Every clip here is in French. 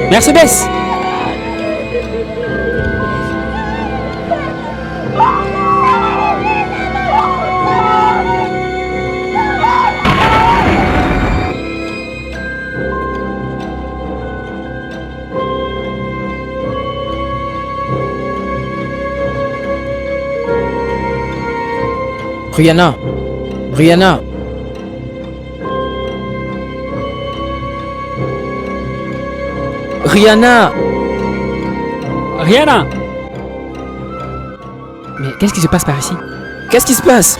Mercedes! Rihanna! Rihanna! Rihanna! Rihanna! Mais qu'est-ce qui se passe par ici? Qu'est-ce qui se passe?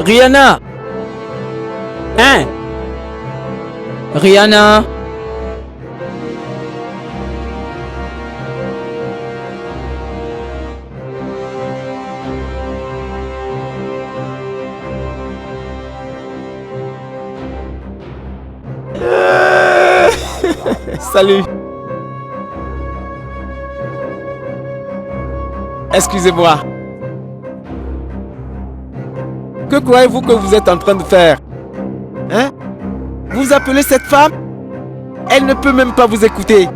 Rihanna! Hein? Rihanna! Salut. Excusez-moi. Que croyez-vous que vous êtes en train de faire? Hein? Vous appelez cette femme? Elle ne peut même pas vous écouter.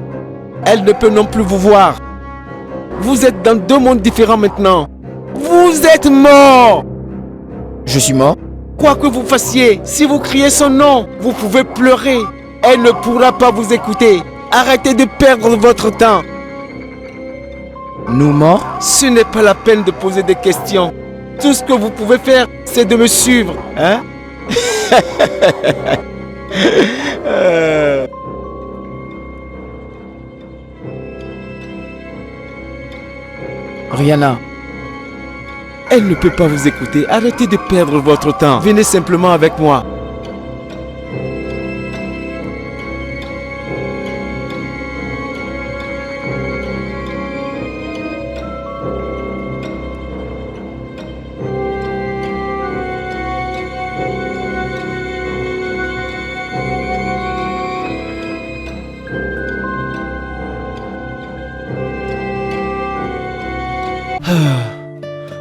Elle ne peut non plus vous voir. Vous êtes dans deux mondes différents maintenant. Vous êtes mort. Je suis mort? Quoi que vous fassiez, si vous criez son nom, vous pouvez pleurer. Elle ne pourra pas vous écouter. Arrêtez de perdre votre temps. Nous morts? Ce n'est pas la peine de poser des questions. Tout ce que vous pouvez faire, c'est de me suivre. Hein? Rihanna. Elle ne peut pas vous écouter. Arrêtez de perdre votre temps. Venez simplement avec moi.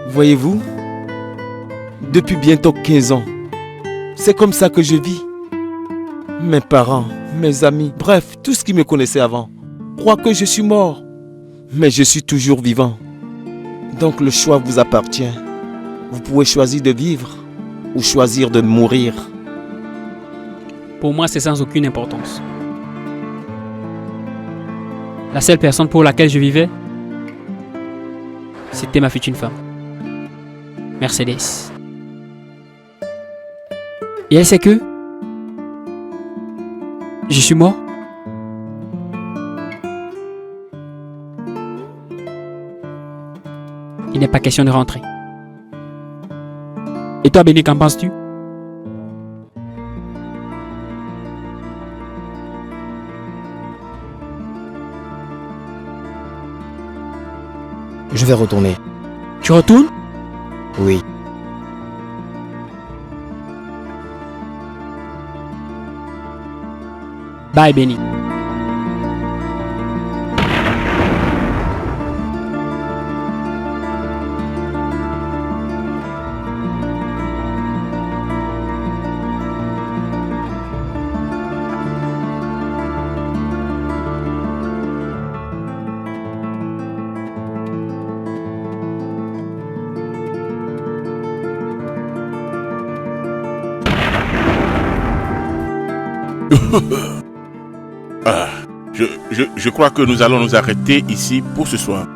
Voyez-vous, depuis bientôt 15 ans, c'est comme ça que je vis. Mes parents, mes amis, bref, tout ce qui me connaissait avant, croient que je suis mort. Mais je suis toujours vivant. Donc le choix vous appartient. Vous pouvez choisir de vivre ou choisir de mourir. Pour moi, c'est sans aucune importance. La seule personne pour laquelle je vivais, c'était ma future femme. Mercedes. Et elle sait que je suis mort? Il n'est pas question de rentrer. Et toi, Benny, qu'en penses-tu? Je vais retourner. Tu retournes? Oui. Bye, Benny. Je crois que nous allons nous arrêter ici pour ce soir.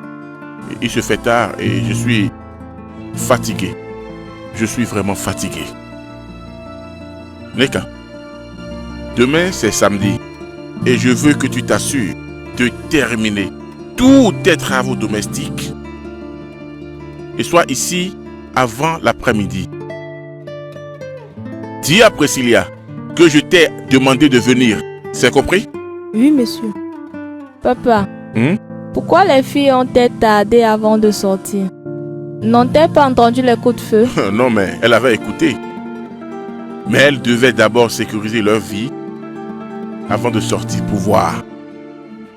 Il se fait tard et je suis fatigué. Je suis vraiment fatigué. Neka, demain c'est samedi et je veux que tu t'assures de terminer tous tes travaux domestiques et sois ici avant l'après-midi. Dis à Priscilla que je t'ai demandé de venir. C'est compris? Oui, monsieur. Papa, Hmm? pourquoi les filles ont-elles tardé avant de sortir? N'ont-elles pas entendu les coups de feu? Non mais elle avait écouté. Mais elles devaient d'abord sécuriser leur vie avant de sortir pour voir.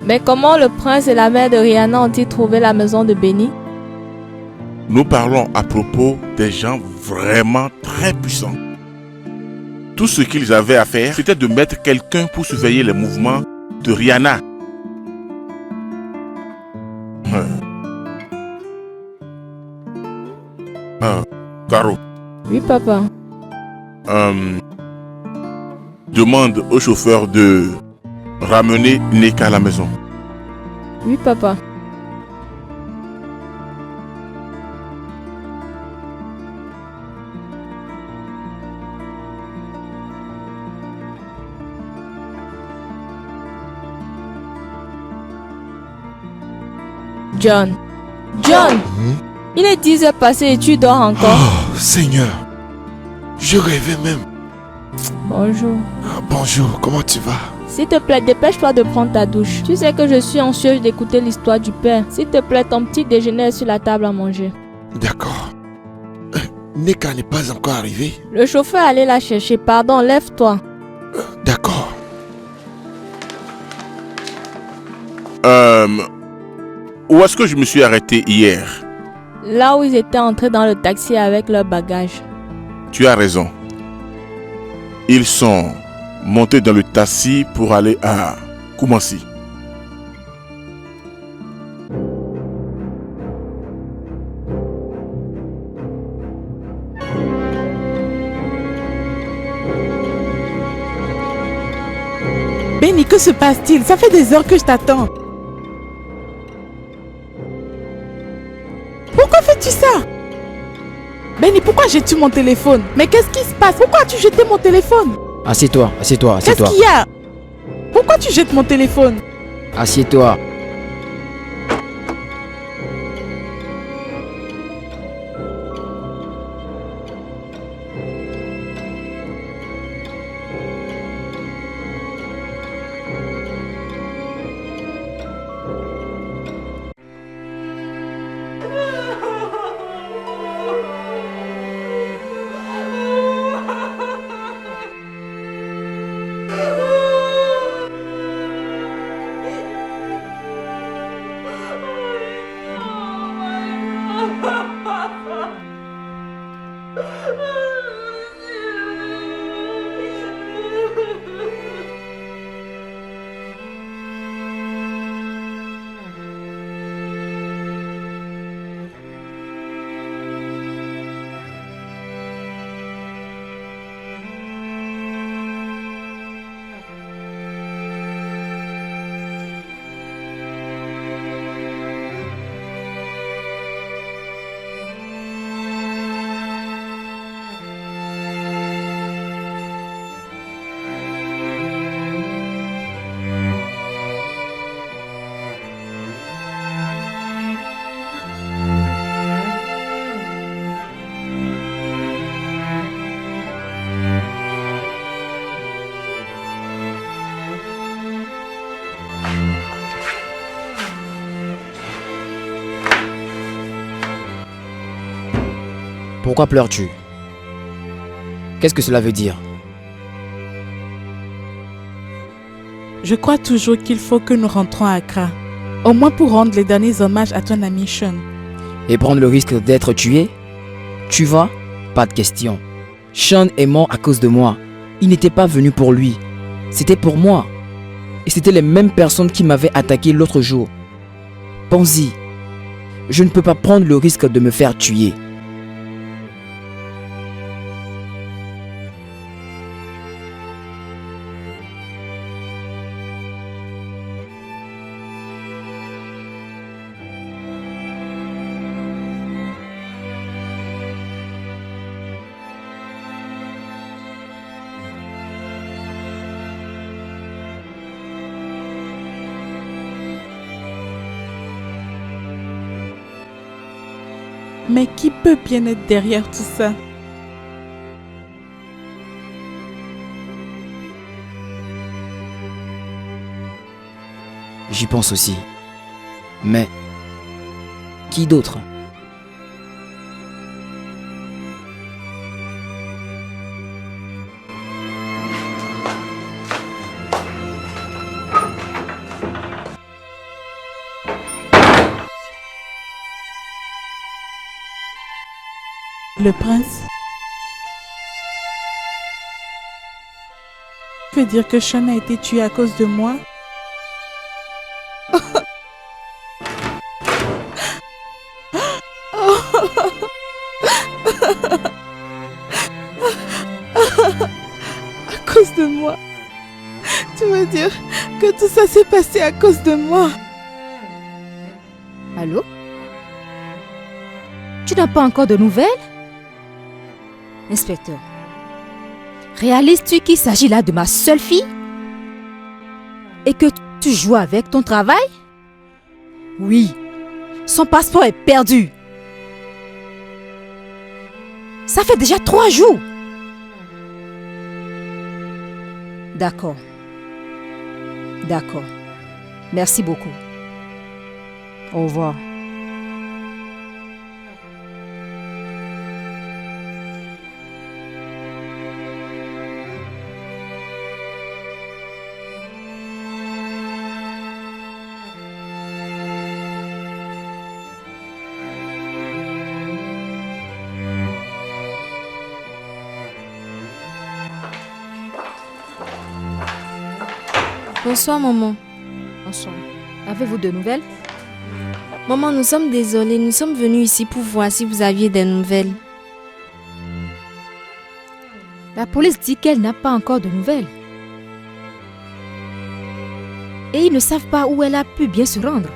Mais comment le prince et la mère de Rihanna ont-ils trouvé la maison de Benny? Nous parlons à propos des gens vraiment très puissants. Tout ce qu'ils avaient à faire, c'était de mettre quelqu'un pour surveiller les mouvements de Rihanna. Caro, Oui, papa. demande au chauffeur de ramener Neka à la maison. Oui, papa. John. John! Il est 10 heures passées et tu dors encore. Oh, Seigneur, je rêvais même. Bonjour. Bonjour, comment tu vas? S'il te plaît, dépêche-toi de prendre ta douche. Tu sais que je suis anxieuse d'écouter l'histoire du père. S'il te plaît, ton petit déjeuner est sur la table à manger. D'accord. Neka n'est pas encore arrivé. Le chauffeur allait la chercher. Pardon, lève-toi. D'accord. Où est-ce que je me suis arrêté hier? Là où ils étaient entrés dans le taxi avec leurs bagages. Tu as raison. Ils sont montés dans le taxi pour aller à Kumasi. Benny, que se passe-t-il? Ça fait des heures que je t'attends. Pourquoi fais-tu ça? Benny, pourquoi jettes-tu mon téléphone? Mais qu'est-ce qui se passe? Pourquoi as-tu jeté mon téléphone? Assieds-toi, assieds-toi, Qu'est-ce assieds-toi. qu'il y a? Pourquoi tu jettes mon téléphone? Assieds-toi. Pourquoi pleures-tu? Qu'est-ce que cela veut dire? Je crois toujours qu'il faut que nous rentrons à Accra. Au moins pour rendre les derniers hommages à ton ami Sean. Et prendre le risque d'être tué? Tu vois? Pas de question. Sean est mort à cause de moi. Il n'était pas venu pour lui. C'était pour moi. Et c'était les mêmes personnes qui m'avaient attaqué l'autre jour. Pense-y. Je ne peux pas prendre le risque de me faire tuer. Mais qui peut bien être derrière tout ça? J'y pense aussi. Mais qui d'autre? Le prince? Tu veux dire que Sean a été tué à cause de moi? À cause de moi? Tu veux dire que tout ça s'est passé à cause de moi? Allô? Tu n'as pas encore de nouvelles? Inspecteur, réalises-tu qu'il s'agit là de ma seule fille? Et que tu joues avec ton travail? Oui, son passeport est perdu. Ça fait déjà 3 jours. D'accord. D'accord. Merci beaucoup. Au revoir. Bonsoir, maman. Bonsoir. Avez-vous de nouvelles? Maman, nous sommes désolés. Nous sommes venus ici pour voir si vous aviez des nouvelles. La police dit qu'elle n'a pas encore de nouvelles. Et ils ne savent pas où elle a pu bien se rendre.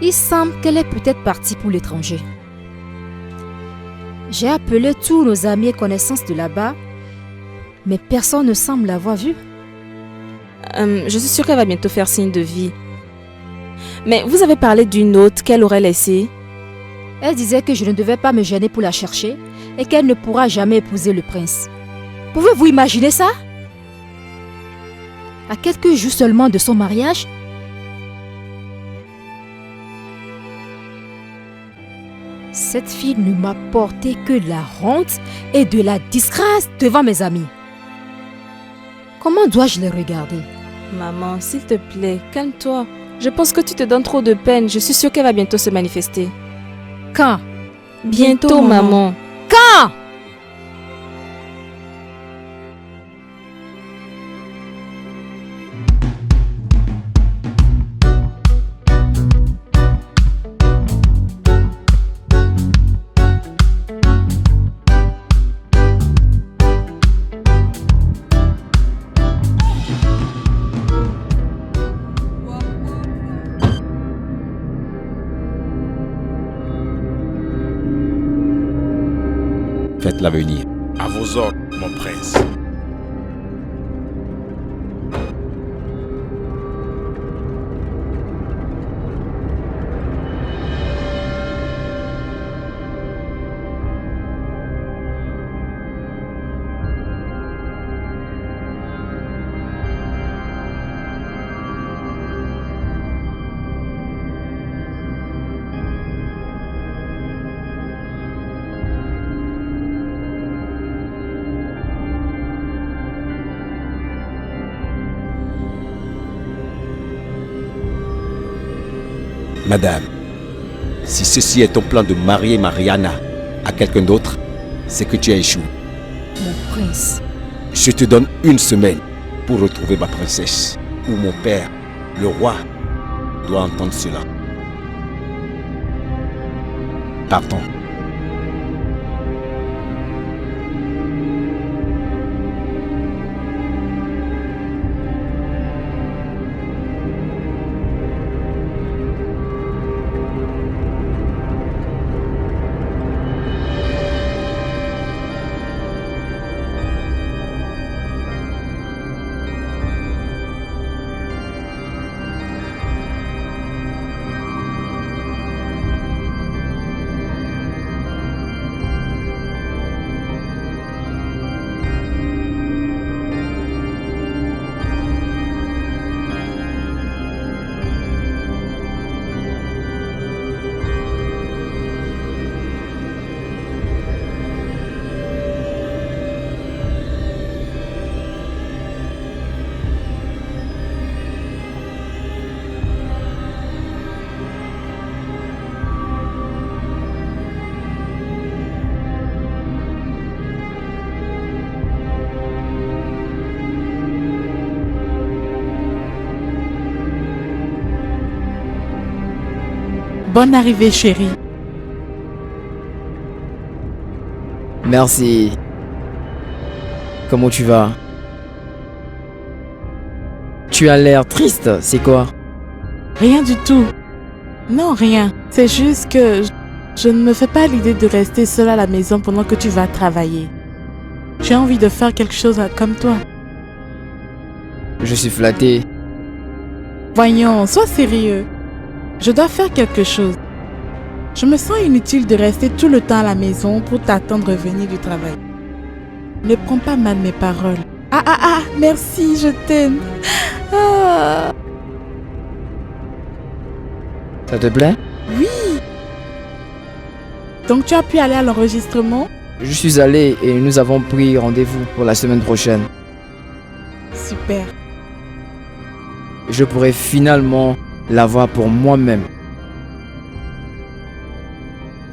Il semble qu'elle est peut-être partie pour l'étranger. J'ai appelé tous nos amis et connaissances de là-bas, mais personne ne semble l'avoir vue. Je suis sûre qu'elle va bientôt faire signe de vie. Mais vous avez parlé d'une autre qu'elle aurait laissée. Elle disait que je ne devais pas me gêner pour la chercher et qu'elle ne pourra jamais épouser le prince. Pouvez-vous imaginer ça? À quelques jours seulement de son mariage? Cette fille ne m'a porté que de la honte et de la disgrâce devant mes amis. Comment dois-je les regarder? Maman, s'il te plaît, calme-toi. Je pense que tu te donnes trop de peine. Je suis sûre qu'elle va bientôt se manifester. Quand? Bientôt, maman. Quand? Faites-la venir. À vos ordres, mon prince. Madame, si ceci est ton plan de marier Mariana à quelqu'un d'autre, c'est que tu as échoué. Mon prince. Je te donne 1 semaine pour retrouver ma princesse, ou mon père, le roi, doit entendre cela. Partons. Bonne arrivée, chérie. Merci. Comment tu vas? Tu as l'air triste, c'est quoi? Rien du tout. Non, rien. C'est juste que je ne me fais pas l'idée de rester seule à la maison pendant que tu vas travailler. J'ai envie de faire quelque chose comme toi. Je suis flatté. Voyons, sois sérieux. Je dois faire quelque chose. Je me sens inutile de rester tout le temps à la maison pour t'attendre revenir du travail. Ne prends pas mal mes paroles. Ah, merci, je t'aime. Ah. Ça te plaît? Oui. Donc tu as pu aller à l'enregistrement? Je suis allé et nous avons pris rendez-vous pour la semaine prochaine. Super. Je pourrai finalement la voir pour moi-même.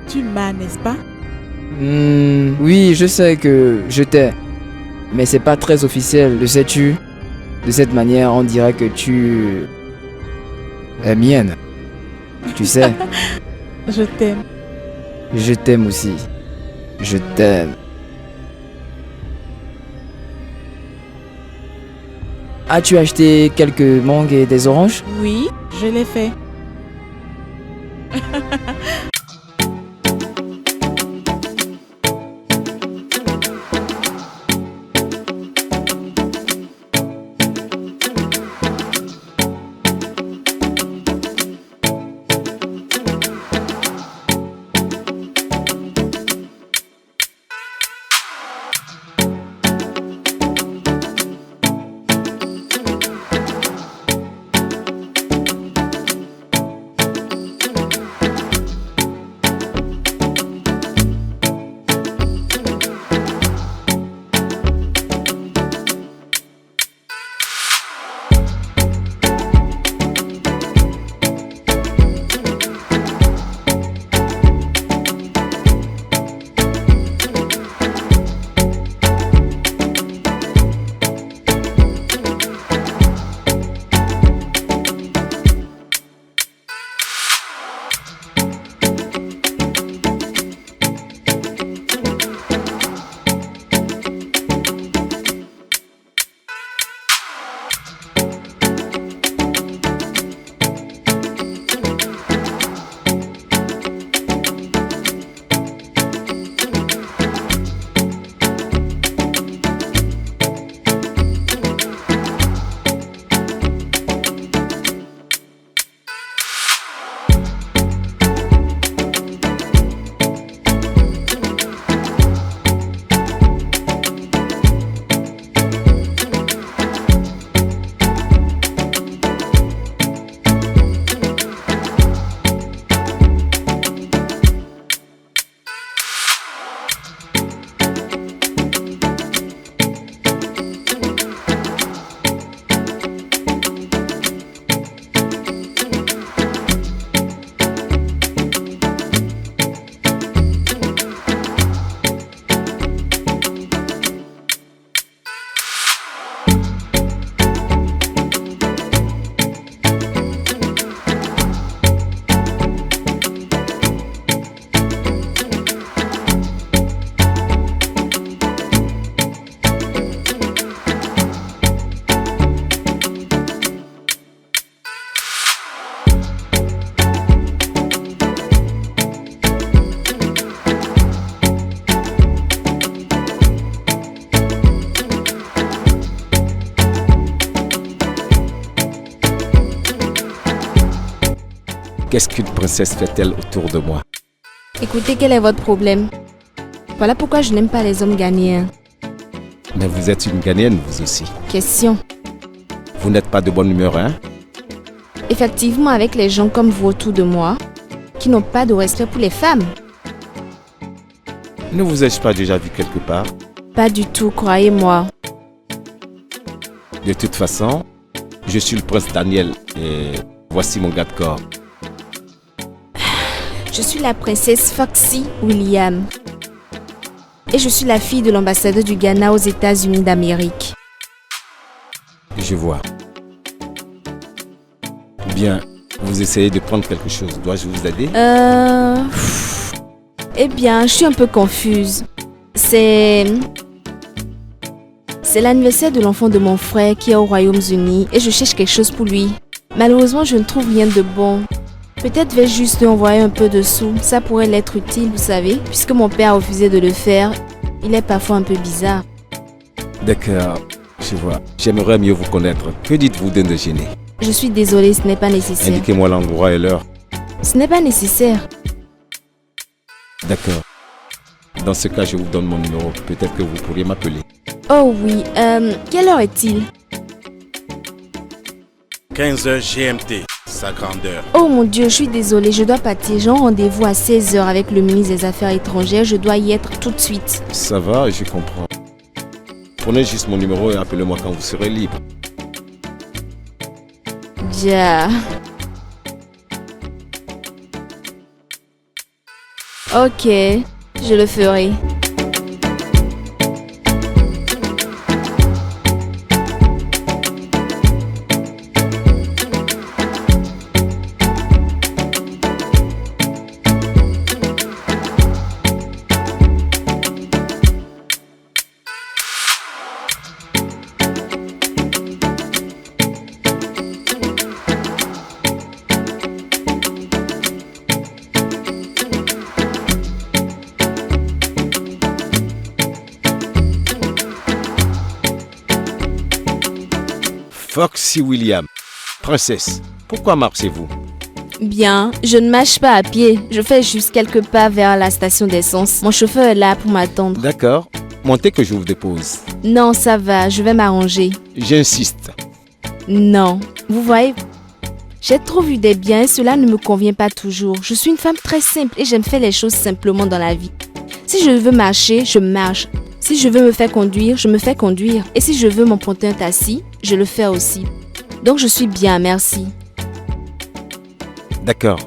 Tu m'as, n'est-ce pas? Oui, je sais que je t'ai. Mais c'est pas très officiel, le sais-tu? De cette manière, on dirait que tu es mienne. Tu sais, Je t'aime. je t'aime aussi. Je t'aime. As-tu acheté quelques mangues et des oranges? Oui, je l'ai fait. Qu'est-ce qu'une princesse fait-elle autour de moi? Écoutez, quel est votre problème? Voilà pourquoi je n'aime pas les hommes ghanéens. Mais vous êtes une Ghanéenne, vous aussi. Question. Vous n'êtes pas de bonne humeur, hein? Effectivement, avec les gens comme vous autour de moi, qui n'ont pas de respect pour les femmes. Ne vous ai-je pas déjà vu quelque part? Pas du tout, croyez-moi. De toute façon, je suis le prince Daniel et voici mon gars de corps. Je suis la princesse Foxy William. Et je suis la fille de l'ambassadeur du Ghana aux États-Unis d'Amérique. Je vois. Bien, Vous essayez de prendre quelque chose. Dois-je vous aider? Eh bien, je suis un peu confuse. C'est l'anniversaire de l'enfant de mon frère qui est aux Royaumes-Unis et je cherche quelque chose pour lui. Malheureusement, je ne trouve rien de bon. Peut-être vais-je juste lui envoyer un peu de sous. Ça pourrait l'être utile, vous savez. Puisque mon père a refusé de le faire, il est parfois un peu bizarre. D'accord, je vois. J'aimerais mieux vous connaître. Que dites-vous d'un déjeuner? Je suis désolée, ce n'est pas nécessaire. Indiquez-moi l'endroit et l'heure. Ce n'est pas nécessaire. D'accord. Dans ce cas, je vous donne mon numéro. Peut-être que vous pourriez m'appeler. Oh oui, quelle heure est-il? 15h GMT, sa grandeur. Oh mon Dieu, je suis désolée, je dois partir. J'ai un rendez-vous à 16h avec le ministre des Affaires étrangères. Je dois y être tout de suite. Ça va, je comprends. Prenez juste mon numéro et appelez-moi quand vous serez libre. Ja. Ok, je le ferai. Foxy William. Princesse, pourquoi marchez-vous? Bien, je ne marche pas à pied. Je fais juste quelques pas vers la station d'essence. Mon chauffeur est là pour m'attendre. D'accord. Montez que je vous dépose. Non, ça va, je vais m'arranger. J'insiste. Non, vous voyez, j'ai trop vu des biens et cela ne me convient pas toujours. Je suis une femme très simple et j'aime faire les choses simplement dans la vie. Si je veux marcher, je marche. Si je veux me faire conduire, je me fais conduire. Et si je veux m'emprunter un taxi, je le fais aussi. Donc je suis bien, merci. D'accord.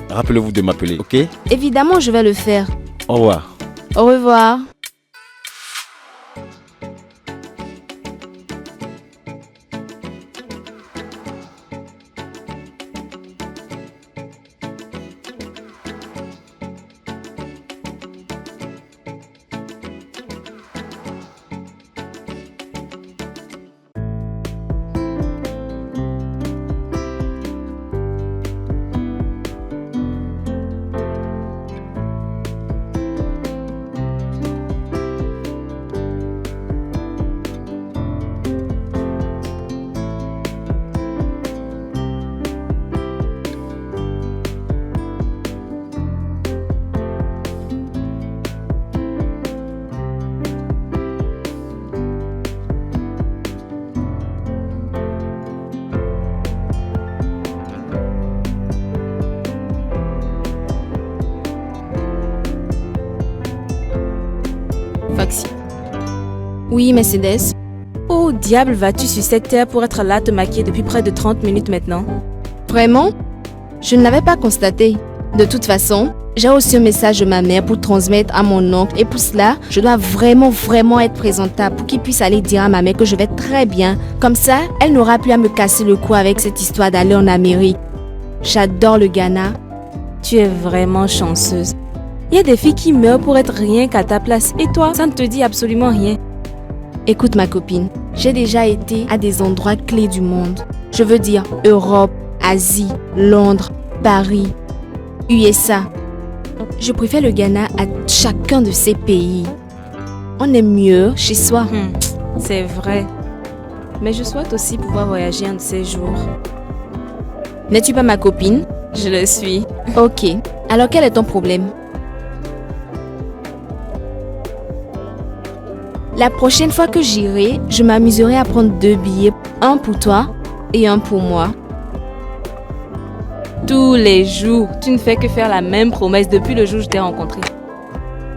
Rappelez-vous de m'appeler, ok? Évidemment, je vais le faire. Au revoir. Au revoir. Foxy. Oui, Mercedes. Oh, diable, vas-tu sur cette terre pour être là te maquiller depuis près de 30 minutes maintenant? Vraiment? Je ne l'avais pas constaté. De toute façon, j'ai reçu un message de ma mère pour transmettre à mon oncle et pour cela, je dois vraiment être présentable pour qu'il puisse aller dire à ma mère que je vais très bien. Comme ça, elle n'aura plus à me casser le cou avec cette histoire d'aller en Amérique. J'adore le Ghana. Tu es vraiment chanceuse. Il y a des filles qui meurent pour être rien qu'à ta place. Et toi, ça ne te dit absolument rien. Écoute ma copine, j'ai déjà été à des endroits clés du monde. Je veux dire Europe, Asie, Londres, Paris, USA. Je préfère le Ghana à chacun de ces pays. On est mieux chez soi. C'est vrai. Mais je souhaite aussi pouvoir voyager un de ces jours. N'es-tu pas ma copine? Je le suis. Ok. Alors quel est ton problème? La prochaine fois que j'irai, je m'amuserai à prendre 2 billets. Un pour toi et un pour moi. Tous les jours, tu ne fais que faire la même promesse depuis le jour où je t'ai rencontré.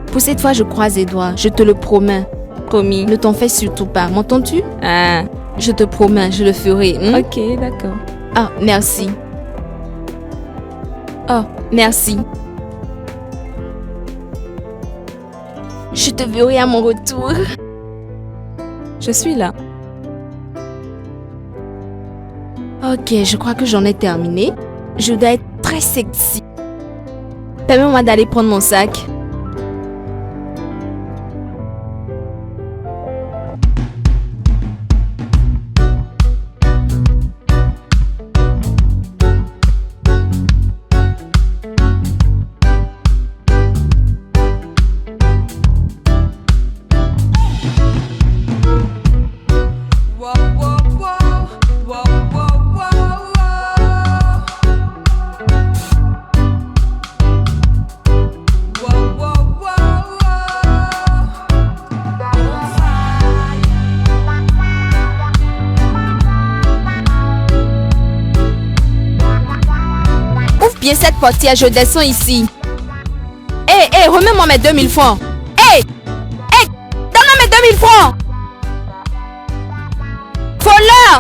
Pour cette fois, je croise les doigts. Je te le promets. Promis. Ne t'en fais surtout pas. M'entends-tu? Ah. Je te promets, je le ferai. Ok, d'accord. Ah, merci. Oh, merci. Je te verrai à mon retour. Je suis là. Ok, je crois que j'en ai terminé. je dois être très sexy. Permets-moi d'aller prendre mon sac. Bien cette portière, je descends ici. Hé, remets-moi mes 2000 francs. Hé, donne-moi mes 2000 francs. Voleur!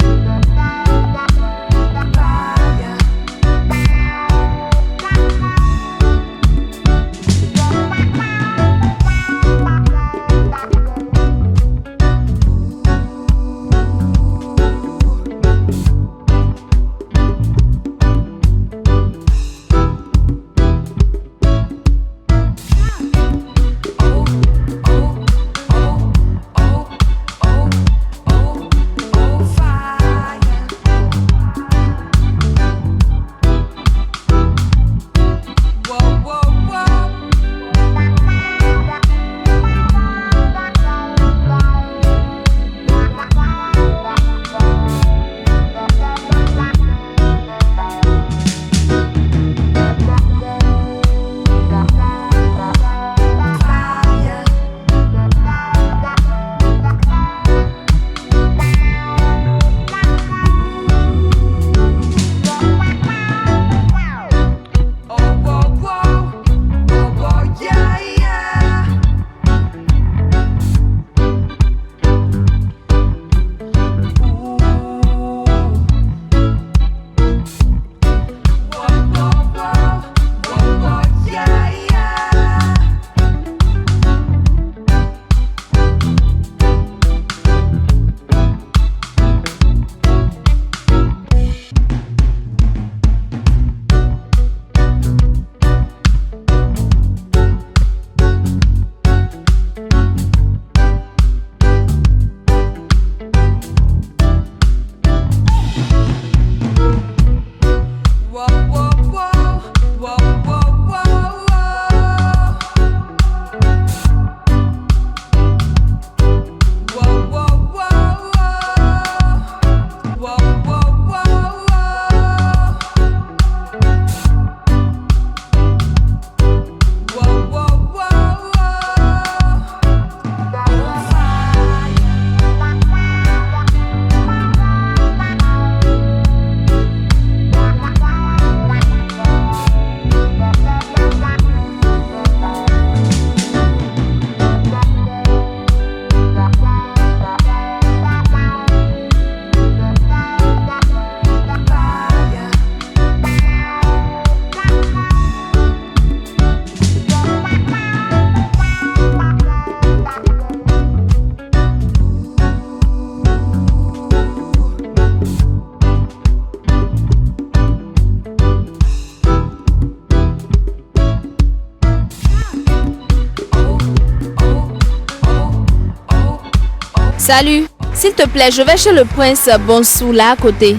Salut, s'il te plaît, je vais chez le prince Bonsou là à côté.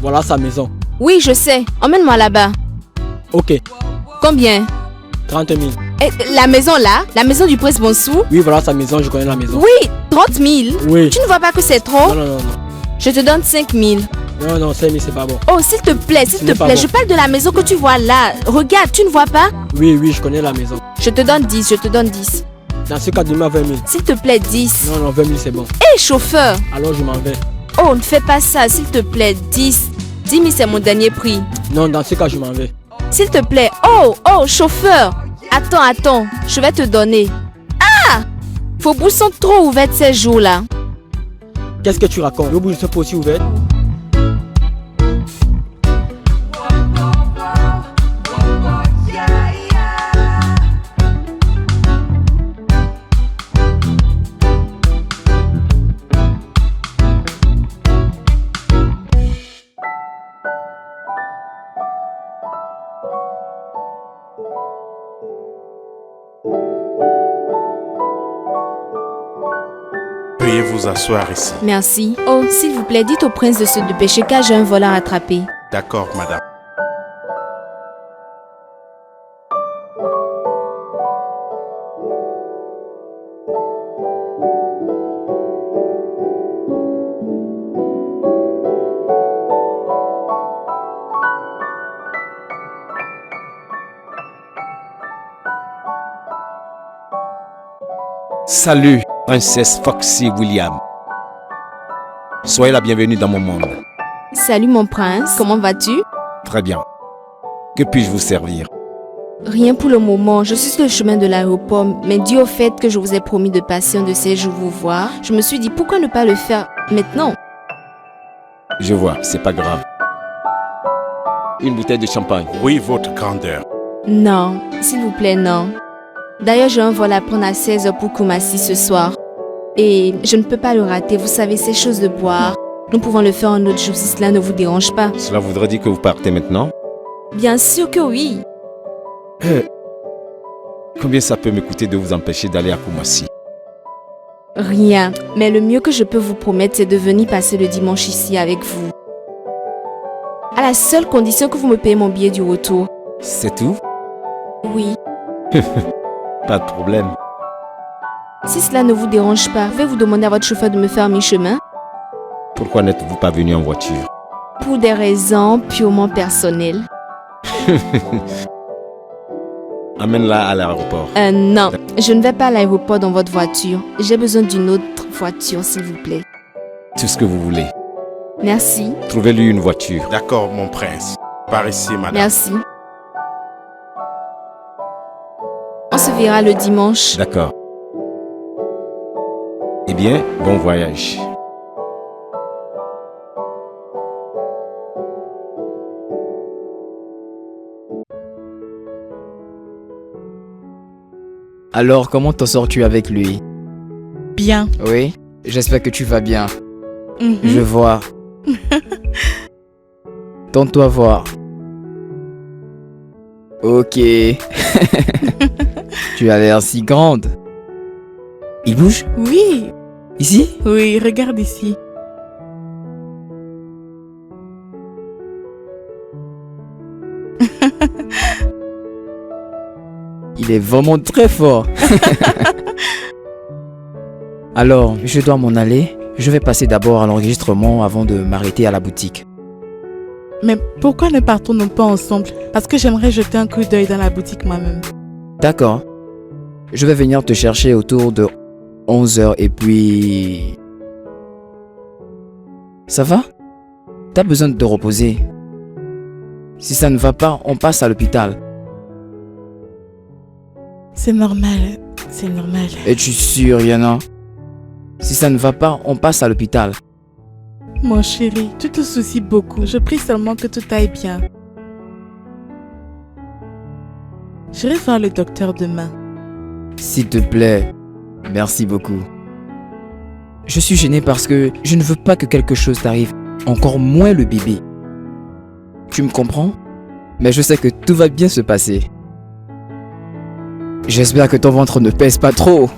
Voilà sa maison. Oui, je sais. Emmène-moi là-bas. Ok. Combien? 30 000. Et la maison là? La maison du prince Bonsou? Oui, voilà sa maison, je connais la maison. Oui, 30 000. Oui. Tu ne vois pas que c'est trop? Non. Je te donne 5 000. Non, 5 000 c'est pas bon. Oh, s'il te plaît, Bon. je parle de la maison que tu vois là. Regarde, tu ne vois pas? Oui, je connais la maison. Je te donne 10. Dans ce cas, donne-moi 20 000. S'il te plaît, 10. Non, 20 000 c'est bon. Hé, chauffeur! Alors je m'en vais. Oh, ne fais pas ça, s'il te plaît, 10. 10 000 c'est mon dernier prix. Non, dans ce cas, je m'en vais. S'il te plaît. Oh, chauffeur! Attends, je vais te donner. Ah! Vos bouches sont trop ouvertes ces jours-là. Qu'est-ce que tu racontes? Vos bouches sont pas aussi ouvertes. Veuillez vous asseoir ici. Merci. Oh, s'il vous plaît, dites au prince de se dépêcher car j'ai un vol à rattraper. D'accord, madame. Salut, princesse Foxy William. Soyez la bienvenue dans mon monde. Salut mon prince, comment vas-tu? Très bien. Que puis-je vous servir? Rien pour le moment, je suis sur le chemin de l'aéroport, mais dû au fait que je vous ai promis de passer un de ces jours vous voir, je me suis dit pourquoi ne pas le faire maintenant? Je vois, c'est pas grave. Une bouteille de champagne. Oui, votre grandeur. Non, s'il vous plaît, non. D'ailleurs, j'ai un vol à prendre à 16h pour Kumasi ce soir. Et je ne peux pas le rater, vous savez, ces choses de boire. Nous pouvons le faire un autre jour si cela ne vous dérange pas. Cela voudrait dire que vous partez maintenant? Bien sûr que oui. Combien ça peut me coûter de vous empêcher d'aller à Kumasi? Rien, mais le mieux que je peux vous promettre, c'est de venir passer le dimanche ici avec vous. À la seule condition que vous me payez mon billet du retour. C'est tout? Oui. Pas de problème. Si cela ne vous dérange pas, pouvez-vous demander à votre chauffeur de me faire mi-chemin? Pourquoi n'êtes-vous pas venu en voiture? Pour des raisons purement personnelles. Amène-la à l'aéroport. Non, je ne vais pas à l'aéroport dans votre voiture. J'ai besoin d'une autre voiture, s'il vous plaît. Tout ce que vous voulez. Merci. Trouvez-lui une voiture. D'accord, mon prince. Par ici, madame. Merci. On se verra le dimanche. D'accord. Eh bien, bon voyage. Alors, comment t'en sors-tu avec lui? Bien. Oui, j'espère que tu vas bien. Mhm. Je vois. Tente-toi voir. Ok. Tu as l'air si grande. Il bouge? Oui. Ici? Oui, regarde ici. Il est vraiment très fort. Alors, je dois m'en aller. Je vais passer d'abord à l'enregistrement avant de m'arrêter à la boutique. Mais pourquoi ne partons-nous pas ensemble? Parce que j'aimerais jeter un coup d'œil dans la boutique moi-même. D'accord. Je vais venir te chercher autour de 11h et puis... Ça va? T'as besoin de te reposer. Si ça ne va pas, on passe à l'hôpital. C'est normal. C'est normal. Es-tu sûr, Yana? Si ça ne va pas, on passe à l'hôpital. Mon chéri, tu te soucies beaucoup. Je prie seulement que tout aille bien. J'irai voir le docteur demain. S'il te plaît, merci beaucoup. Je suis gêné parce que je ne veux pas que quelque chose t'arrive, encore moins le bébé. Tu me comprends? Mais je sais que tout va bien se passer. J'espère que ton ventre ne pèse pas trop.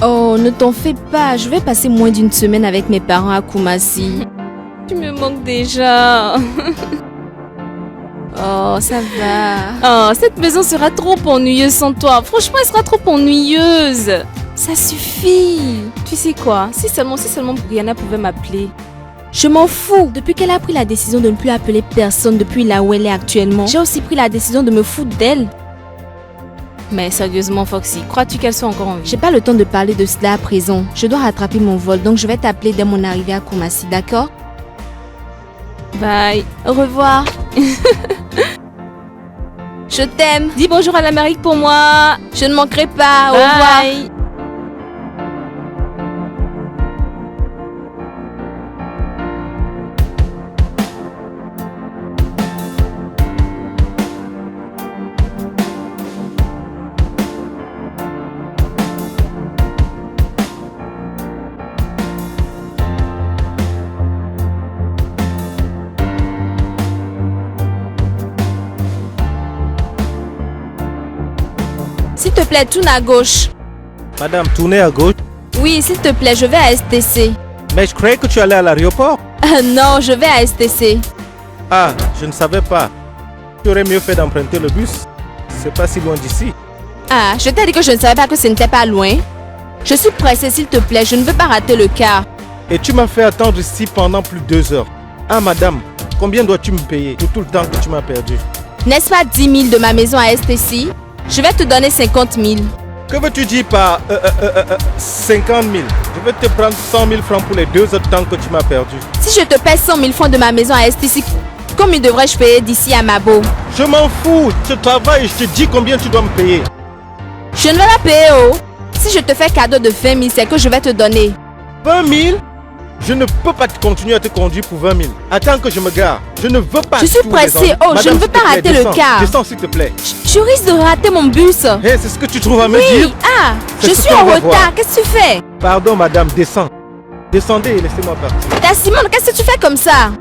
Oh, ne t'en fais pas. Je vais passer moins d'une semaine avec mes parents à Kumasi. Tu me manques déjà. Oh, ça va. Oh, cette maison sera trop ennuyeuse sans toi. Franchement, elle sera trop ennuyeuse. Ça suffit. Tu sais quoi? Si seulement Brianna pouvait m'appeler. Je m'en fous. Depuis qu'elle a pris la décision de ne plus appeler personne depuis là où elle est actuellement, j'ai aussi pris la décision de me foutre d'elle. Mais sérieusement, Foxy, crois-tu qu'elle soit encore en vie? J'ai pas le temps de parler de cela à présent. Je dois rattraper mon vol, donc je vais t'appeler dès mon arrivée à Kumasi, d'accord? Bye. Au revoir. Je t'aime. Dis bonjour à l'Amérique pour moi. Je ne manquerai pas. Au Bye. revoir. S'il te plaît, tourne à gauche. Madame, tournez à gauche. Oui, s'il te plaît, je vais à STC. Mais je croyais que tu allais à l'aéroport. Non, je vais à STC. Ah, je ne savais pas. Tu aurais mieux fait d'emprunter le bus. C'est pas si loin d'ici. Ah, je t'ai dit que je ne savais pas que ce n'était pas loin. Je suis pressée, s'il te plaît, je ne veux pas rater le car. Et tu m'as fait attendre ici pendant plus de 2 heures. Ah, madame, combien dois-tu me payer pour tout le temps que tu m'as perdu? N'est-ce pas 10 000 de ma maison à STC? Je vais te donner 50 000. Que veux-tu dire par 50 000? Je vais te prendre 100 000 francs pour les 2 autres temps que tu m'as perdu. Si je te paie 100 000 francs de ma maison à STC, combien devrais-je payer d'ici à Mabo? Je m'en fous, je travaille, je te dis combien tu dois me payer. Je ne vais pas payer, oh. Si je te fais cadeau de 20 000, c'est que je vais te donner. 20 000? Je ne peux pas continuer à te conduire pour 20 000. Attends que je me gare. Je ne veux pas. Je suis pressée. Oh, Madame, je ne veux pas rater le car. Descends, s'il te plaît. Tu risques de rater mon bus. Hey, c'est ce que tu trouves à me dire? Oui, ah, C'est je ce suis qu'on en va retard. voir. Qu'est-ce que tu fais? Pardon, madame, descends. Descendez et laissez-moi partir. Ta Simone, qu'est-ce que tu fais comme ça?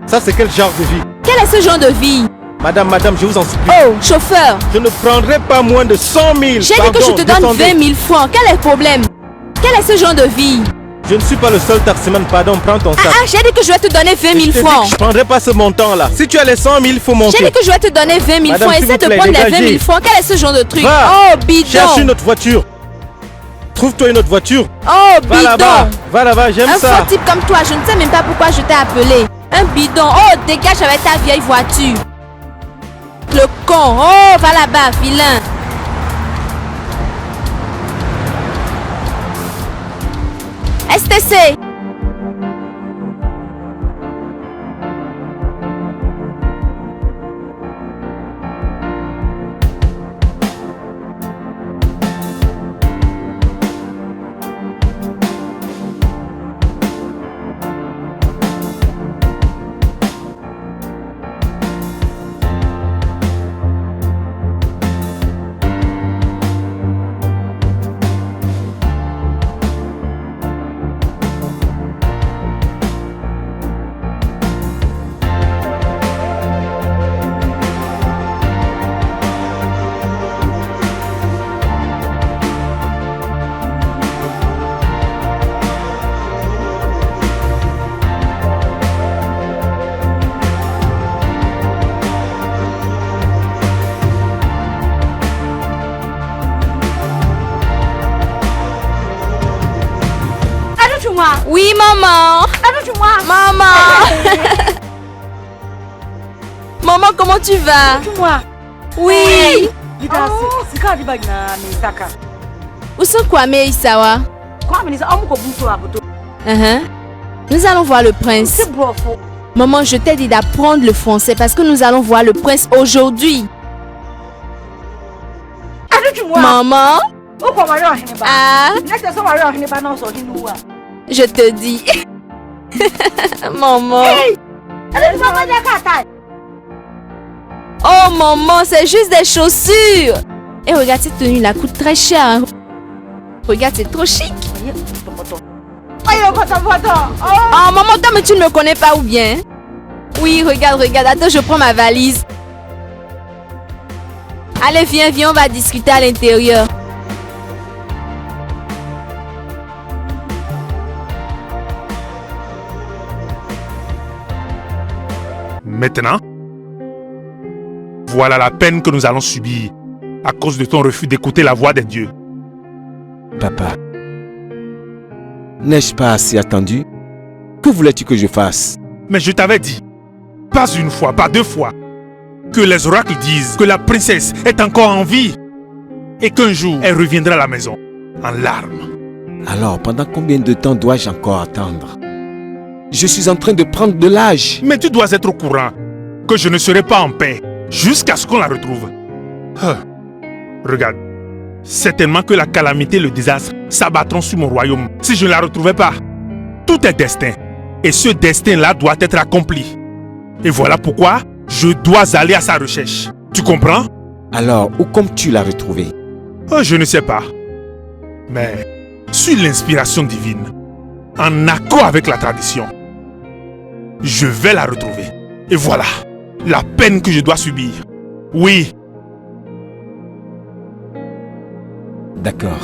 Ça, c'est quel genre de vie? Quel est ce genre de vie? Madame, je vous en supplie. Oh, chauffeur. Je ne prendrai pas moins de 100 000. J'ai dit que je te donne 20 000 francs. Quel est le problème? Quel est ce genre de vie? Je ne suis pas le seul taximan, pardon, prends ton sac. Ah, j'ai dit que je vais te donner 20 000 francs. Je ne prendrai pas ce montant-là. Si tu as les 100 000, il faut monter. J'ai dit que je vais te donner 20 000 Madame, francs. s'il Essaie vous de plaît, prendre les 20 dégagez. 000 francs. Quel est ce genre de truc? Va. Oh, bidon. Cherche une autre voiture. Trouve-toi une autre voiture. Oh, Va bidon. là-bas. Va là-bas, j'aime Un ça. faux type comme toi, je ne sais même pas pourquoi je t'ai appelé. Un bidon. Oh, dégage avec ta vieille voiture. Le con. Oh, va là-bas, vilain. STC. Oui, maman. Maman. Maman, comment tu vas? Oui. Où sont Kwame et Isawa? Nous allons voir le prince. Maman, je t'ai dit d'apprendre le français parce que nous allons voir le prince aujourd'hui. Maman? Ah? Je te dis. Maman. Oh maman, c'est juste des chaussures. Et regarde cette tenue là, coûte très cher. Hein. Regarde, c'est trop chic. Oh maman, toi mais tu ne me connais pas ou bien? Oui, regarde, regarde. Attends, je prends ma valise. Allez, viens, on va discuter à l'intérieur. Maintenant, voilà la peine que nous allons subir à cause de ton refus d'écouter la voix des dieux. Papa, n'ai-je pas assez attendu? Que voulais-tu que je fasse? Mais je t'avais dit, pas une fois, pas deux fois, que les oracles disent que la princesse est encore en vie et qu'un jour elle reviendra à la maison en larmes. Alors, pendant combien de temps dois-je encore attendre? Je suis en train de prendre de l'âge. Mais tu dois être au courant que je ne serai pas en paix jusqu'à ce qu'on la retrouve. Regarde, certainement que la calamité et le désastre s'abattront sur mon royaume si je ne la retrouvais pas. Tout est destin. Et ce destin-là doit être accompli. Et voilà pourquoi je dois aller à sa recherche. Tu comprends? Alors, où comptes-tu la retrouver? Je ne sais pas. Mais, sur l'inspiration divine, en accord avec la tradition, je vais la retrouver. Et voilà, la peine que je dois subir. Oui. D'accord.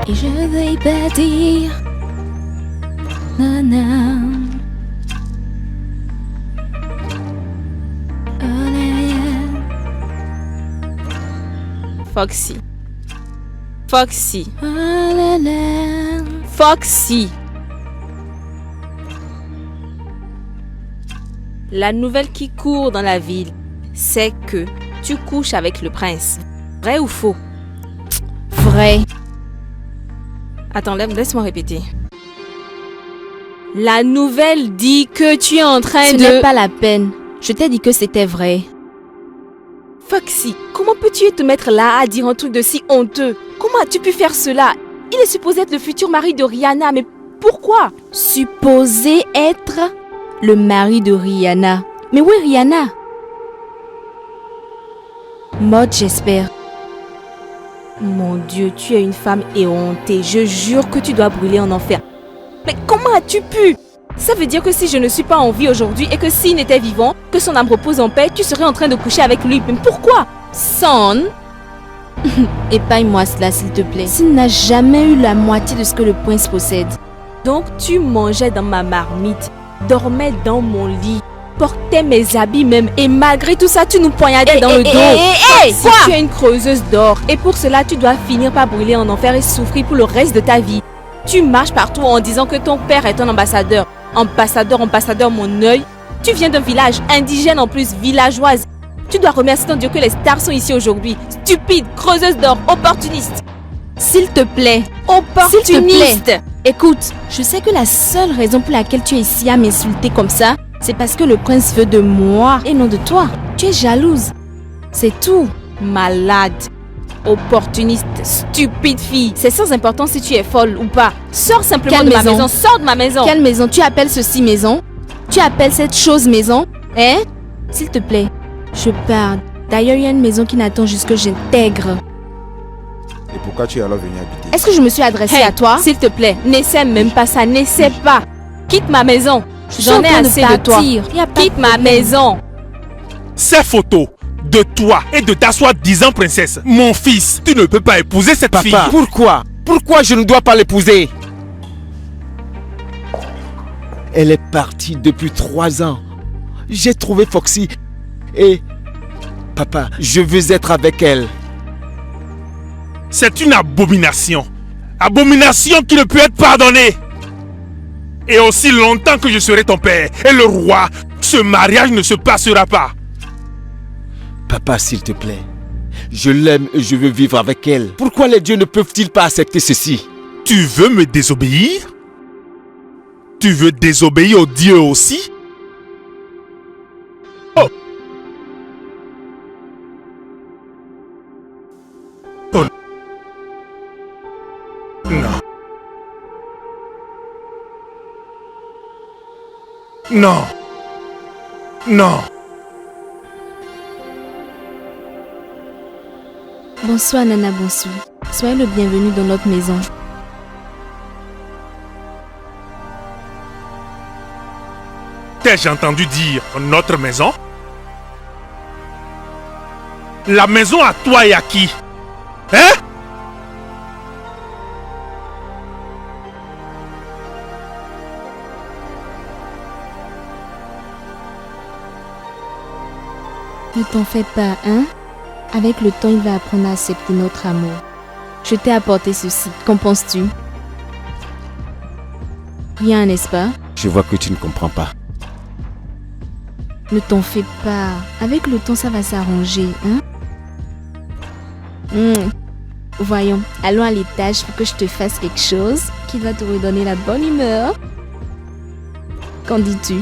Et je vais bâtir Nana. Foxy. Foxy. Foxy. La nouvelle qui court dans la ville, c'est que tu couches avec le prince. Vrai ou faux? Vrai. Attends, laisse-moi répéter. La nouvelle dit que tu es en train Ce de... n'est pas la peine. Je t'ai dit que c'était vrai. Foxy, comment peux-tu te mettre là à dire un truc de si honteux? Comment as-tu pu faire cela? Il est supposé être le futur mari de Rihanna, mais pourquoi? Supposé être le mari de Rihanna. Mais où est Rihanna? Maud, j'espère. Mon Dieu, tu es une femme éhontée. Je jure que tu dois brûler en enfer. Mais comment as-tu pu? Ça veut dire que si je ne suis pas en vie aujourd'hui et que s'il n'était vivant, que son âme repose en paix, tu serais en train de coucher avec lui. Mais pourquoi? Son? Épargne-moi cela, s'il te plaît. S'il n'a jamais eu la moitié de ce que le prince possède. Donc tu mangeais dans ma marmite, dormais dans mon lit, portais mes habits même, et malgré tout ça, tu nous poignardais dans le dos. Si tu es une creuseuse d'or, et pour cela, tu dois finir par brûler en enfer et souffrir pour le reste de ta vie. Tu marches partout en disant que ton père est un ambassadeur. Ambassadeur, mon œil. Tu viens d'un village indigène en plus, villageoise. Tu dois remercier ton Dieu que les stars sont ici aujourd'hui. Stupide, creuseuse d'or, opportuniste. S'il te plaît. Opportuniste. Écoute, je sais que la seule raison pour laquelle tu es ici à m'insulter comme ça, c'est parce que le prince veut de moi et non de toi. Tu es jalouse. C'est tout. Malade. Opportuniste, stupide fille. C'est sans importance si tu es folle ou pas. Sors simplement de ma maison. Sors de ma maison. Quelle maison? Tu appelles ceci maison? Tu appelles cette chose maison? Hein? S'il te plaît, je pars. D'ailleurs, il y a une maison qui n'attend juste que j'intègre. Et pourquoi tu es alors venu habiter? Est-ce que je me suis adressée à toi? S'il te plaît, n'essaie même pas ça. N'essaie pas. Quitte ma maison. J'en ai assez de toi. Quitte ma maison. Ces photos de toi et de ta soi-disant princesse, mon fils, tu ne peux pas épouser cette fille. Pourquoi? Pourquoi je ne dois pas l'épouser? Elle est partie depuis 3 ans. J'ai trouvé Foxy et... Papa, je veux être avec elle. C'est une abomination. Abomination qui ne peut être pardonnée. Et aussi longtemps que je serai ton père et le roi, ce mariage ne se passera pas. Papa, s'il te plaît, je l'aime et je veux vivre avec elle. Pourquoi les dieux ne peuvent-ils pas accepter ceci? Tu veux me désobéir? Tu veux désobéir aux dieux aussi? Oh! Oh! Non. Non. Non. Bonsoir Nana Bonsu. Soyez le bienvenu dans notre maison. T'ai-je entendu dire notre maison? La maison à toi et à qui? Hein? Ne t'en fais pas, hein? Avec le temps, il va apprendre à accepter notre amour. Je t'ai apporté ceci. Qu'en penses-tu? Rien, n'est-ce pas? Je vois que tu ne comprends pas. Ne t'en fais pas. Avec le temps, ça va s'arranger, hein? Voyons, allons à l'étage pour que je te fasse quelque chose qui va te redonner la bonne humeur. Qu'en dis-tu?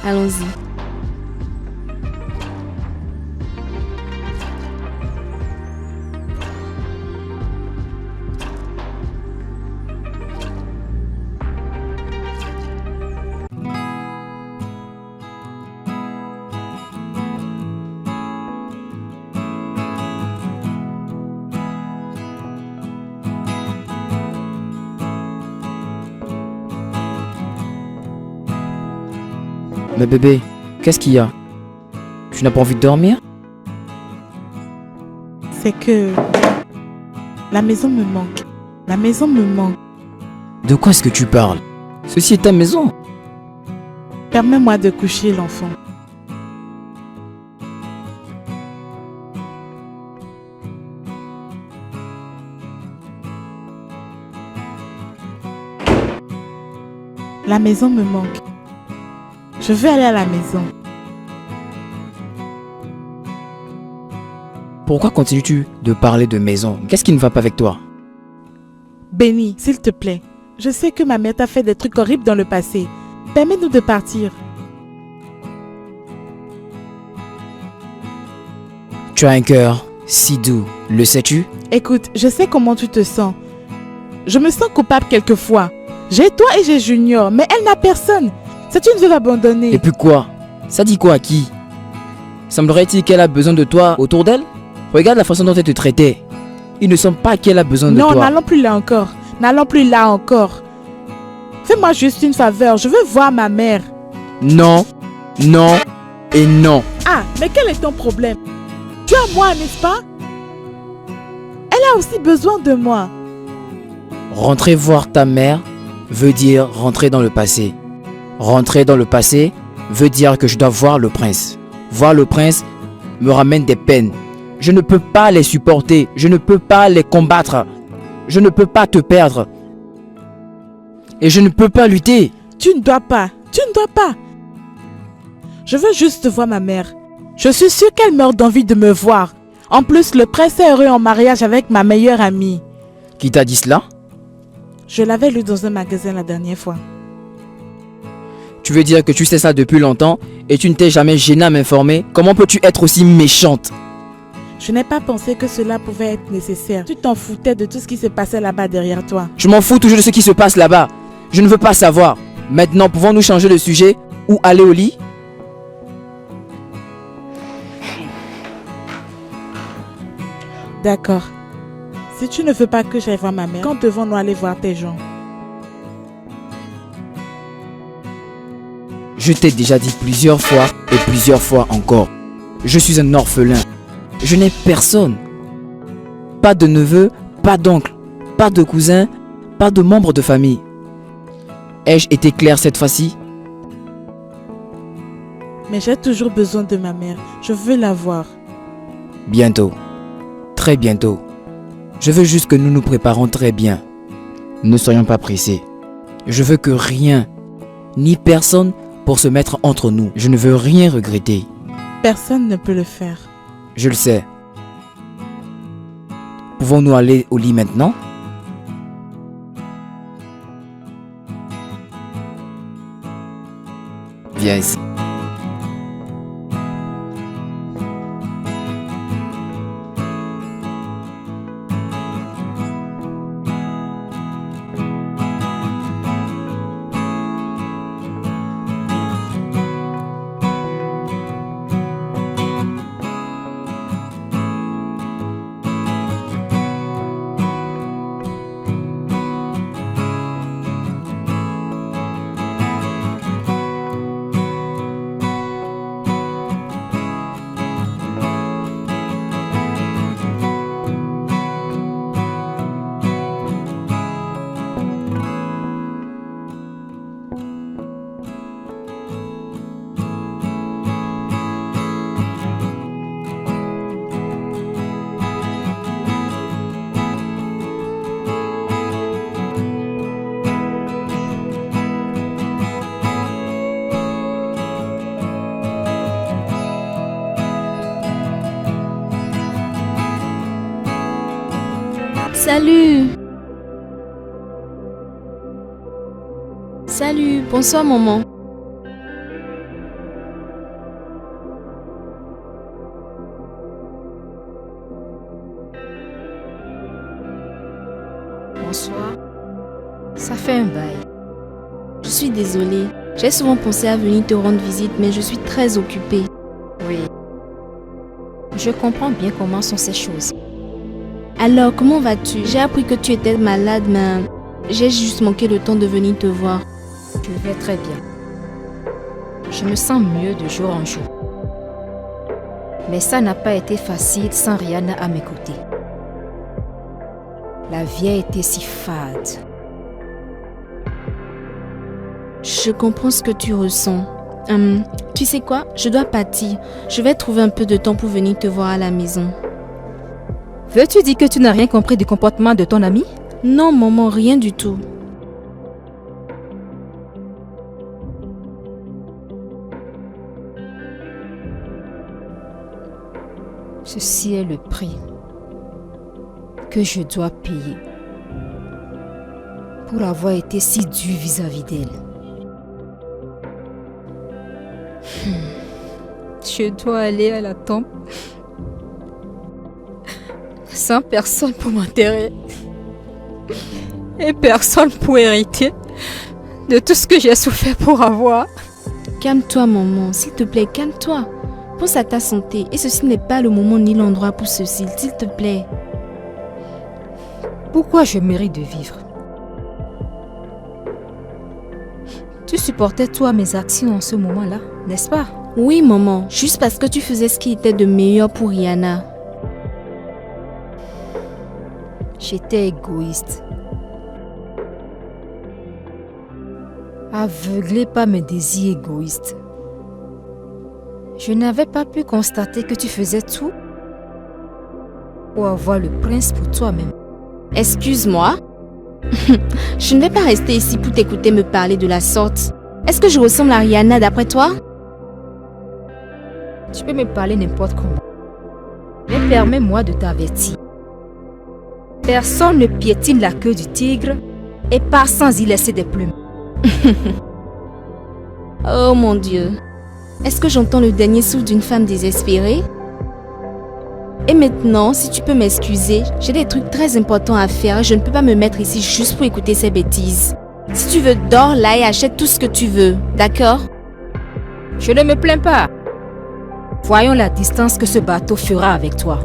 Allons-y. Mais bébé, qu'est-ce qu'il y a? Tu n'as pas envie de dormir? C'est que la maison me manque. La maison me manque. De quoi est-ce que tu parles? Ceci est ta maison. Permets-moi de coucher l'enfant. La maison me manque. Je veux aller à la maison. Pourquoi continues-tu de parler de maison? Qu'est-ce qui ne va pas avec toi? Benny, s'il te plaît. Je sais que ma mère t'a fait des trucs horribles dans le passé. Permets-nous de partir. Tu as un cœur si doux, le sais-tu? Écoute, je sais comment tu te sens. Je me sens coupable quelquefois. J'ai toi et j'ai Junior, mais elle n'a personne. C'est une veuve abandonnée. Et puis quoi? Ça dit quoi à qui? Semblerait-il qu'elle a besoin de toi autour d'elle? Regarde la façon dont elle te traitait. Il ne semble pas qu'elle a besoin de toi. Non, n'allons plus là encore. N'allons plus là encore. Fais-moi juste une faveur. Je veux voir ma mère. Non, non et non. Ah, mais quel est ton problème? Tu as moi, n'est-ce pas? Elle a aussi besoin de moi. Rentrer voir ta mère veut dire rentrer dans le passé. Rentrer dans le passé veut dire que je dois voir le prince. Voir le prince me ramène des peines. Je ne peux pas les supporter. Je ne peux pas les combattre. Je ne peux pas te perdre. Et je ne peux pas lutter. Tu ne dois pas. Tu ne dois pas. Je veux juste voir ma mère. Je suis sûre qu'elle meurt d'envie de me voir. En plus, le prince est heureux en mariage avec ma meilleure amie. Qui t'a dit cela? Je l'avais lu dans un magasin la dernière fois. Tu veux dire que tu sais ça depuis longtemps et tu ne t'es jamais gêné à m'informer? Comment peux-tu être aussi méchante? Je n'ai pas pensé que cela pouvait être nécessaire. Tu t'en foutais de tout ce qui se passait là-bas derrière toi. Je m'en fous toujours de ce qui se passe là-bas. Je ne veux pas savoir. Maintenant, pouvons-nous changer de sujet ou aller au lit? D'accord. Si tu ne veux pas que j'aille voir ma mère, quand devons-nous aller voir tes gens? Je t'ai déjà dit plusieurs fois et plusieurs fois encore. Je suis un orphelin. Je n'ai personne. Pas de neveu, pas d'oncle, pas de cousin, pas de membre de famille. Ai-je été clair cette fois-ci? Mais j'ai toujours besoin de ma mère. Je veux la voir. Bientôt. Très bientôt. Je veux juste que nous nous préparons très bien. Ne soyons pas pressés. Je veux que rien, ni personne, pour se mettre entre nous. Je ne veux rien regretter. Personne ne peut le faire. Je le sais. Pouvons-nous aller au lit maintenant? Viens ici. Salut. Salut, bonsoir maman. Bonsoir. Ça fait un bail. Je suis désolée. J'ai souvent pensé à venir te rendre visite, mais je suis très occupée. Oui. Je comprends bien comment sont ces choses. Alors, comment vas-tu? J'ai appris que tu étais malade, mais j'ai juste manqué le temps de venir te voir. Je vais très bien. Je me sens mieux de jour en jour. Mais ça n'a pas été facile sans Rihanna à mes côtés. La vie a été si fade. Je comprends ce que tu ressens. Tu sais quoi? Je dois partir. Je vais trouver un peu de temps pour venir te voir à la maison. Veux-tu dire que tu n'as rien compris du comportement de ton ami? Non, maman, rien du tout. Ceci est le prix que je dois payer pour avoir été si dur vis-à-vis d'elle. Je dois aller à la tombe sans personne pour m'enterrer et personne pour hériter de tout ce que j'ai souffert pour avoir. Calme-toi, maman, s'il te plaît, calme-toi. Pense à ta santé et ceci n'est pas le moment ni l'endroit pour ceci, s'il te plaît. Pourquoi je mérite de vivre? Tu supportais toi mes actions en ce moment-là, n'est-ce pas? Oui, maman, juste parce que tu faisais ce qui était de meilleur pour Rihanna. J'étais égoïste. Aveuglée par mes désirs égoïstes. Je n'avais pas pu constater que tu faisais tout pour avoir le prince pour toi-même. Excuse-moi. Je ne vais pas rester ici pour t'écouter me parler de la sorte. Est-ce que je ressemble à Rihanna d'après toi? Tu peux me parler n'importe comment. Mais permets-moi de t'avertir. Personne ne piétine la queue du tigre et part sans y laisser des plumes. Oh mon Dieu. Est-ce que j'entends le dernier souffle d'une femme désespérée? Et maintenant, si tu peux m'excuser, j'ai des trucs très importants à faire et je ne peux pas me mettre ici juste pour écouter ces bêtises. Si tu veux, dors là et achète tout ce que tu veux, d'accord? Je ne me plains pas. Voyons la distance que ce bateau fera avec toi.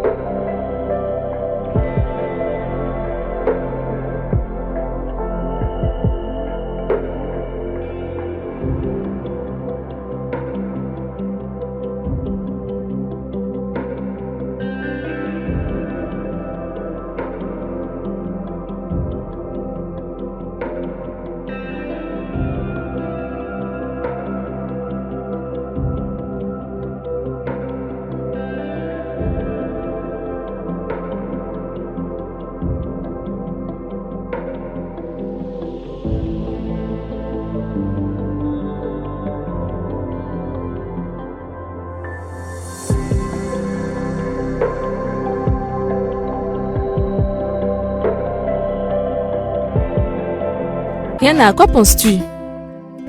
Rihanna, à quoi penses-tu?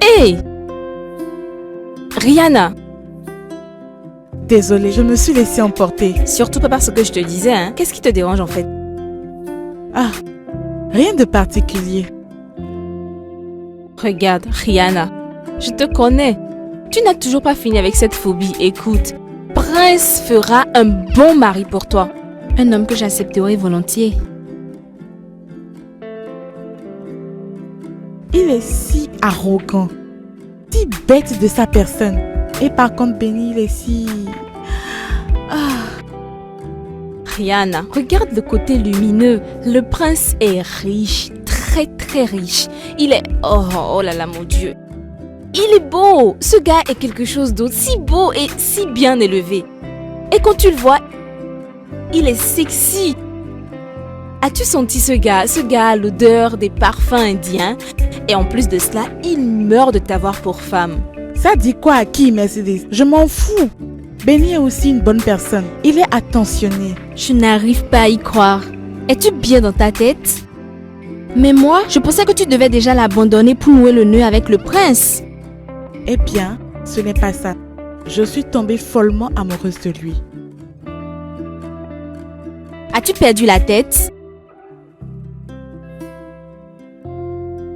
Hey! Rihanna! Désolée, je me suis laissée emporter. Surtout pas parce que je te disais, hein. Qu'est-ce qui te dérange en fait? Ah, rien de particulier. Regarde, Rihanna, je te connais. Tu n'as toujours pas fini avec cette phobie. Écoute, Prince fera un bon mari pour toi. Un homme que j'accepterai volontiers. Il est si arrogant, si bête de sa personne. Et par contre, Benny, il est si... Rihanna, regarde le côté lumineux. Le prince est riche, très très riche. Il est... Oh là là, mon Dieu. Il est beau. Ce gars est quelque chose d'autre, si beau et si bien élevé. Et quand tu le vois, il est sexy. As-tu senti ce gars? Ce gars a l'odeur des parfums indiens. Et en plus de cela, il meurt de t'avoir pour femme. Ça dit quoi à qui, Mercedes? Je m'en fous. Benny est aussi une bonne personne. Il est attentionné. Je n'arrive pas à y croire. Es-tu bien dans ta tête? Mais moi, je pensais que tu devais déjà l'abandonner pour nouer le nœud avec le prince. Eh bien, ce n'est pas ça. Je suis tombée follement amoureuse de lui. As-tu perdu la tête?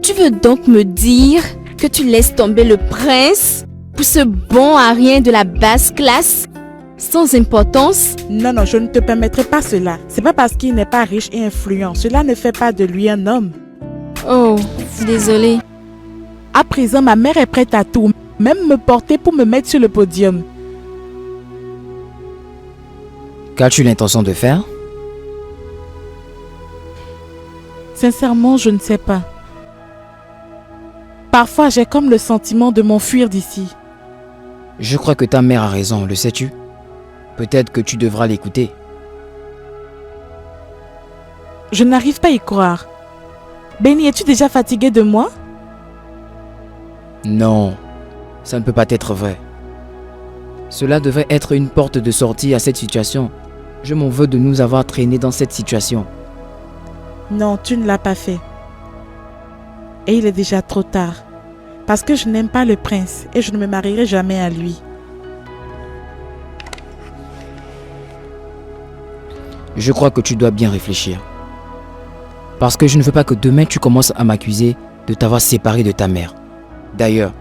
Tu veux donc me dire que tu laisses tomber le prince pour ce bon à rien de la basse classe, sans importance? Non, non, je ne te permettrai pas cela. C'est pas parce qu'il n'est pas riche et influent. Cela ne fait pas de lui un homme. Oh, désolée. À présent, ma mère est prête à tout, même me porter pour me mettre sur le podium. Qu'as-tu l'intention de faire? Sincèrement, je ne sais pas. Parfois, j'ai comme le sentiment de m'enfuir d'ici. Je crois que ta mère a raison, le sais-tu? Peut-être que tu devras l'écouter. Je n'arrive pas à y croire. Benny, es-tu déjà fatigué de moi? Non, ça ne peut pas être vrai. Cela devrait être une porte de sortie à cette situation. Je m'en veux de nous avoir traînés dans cette situation. Non, tu ne l'as pas fait. Et il est déjà trop tard. Parce que je n'aime pas le prince et je ne me marierai jamais à lui. Je crois que tu dois bien réfléchir. Parce que je ne veux pas que demain tu commences à m'accuser de t'avoir séparé de ta mère. D'ailleurs,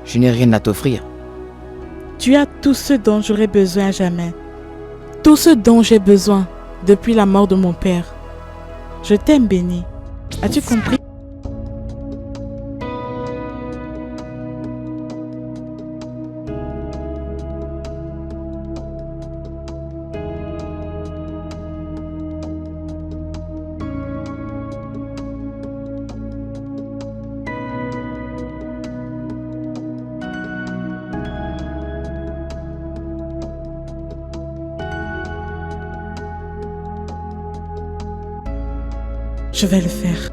je n'ai rien à t'offrir. Tu as tout ce dont j'aurais besoin à jamais. Tout ce dont j'ai besoin depuis la mort de mon père. Je t'aime, Benny. As-tu compris? Je vais le faire.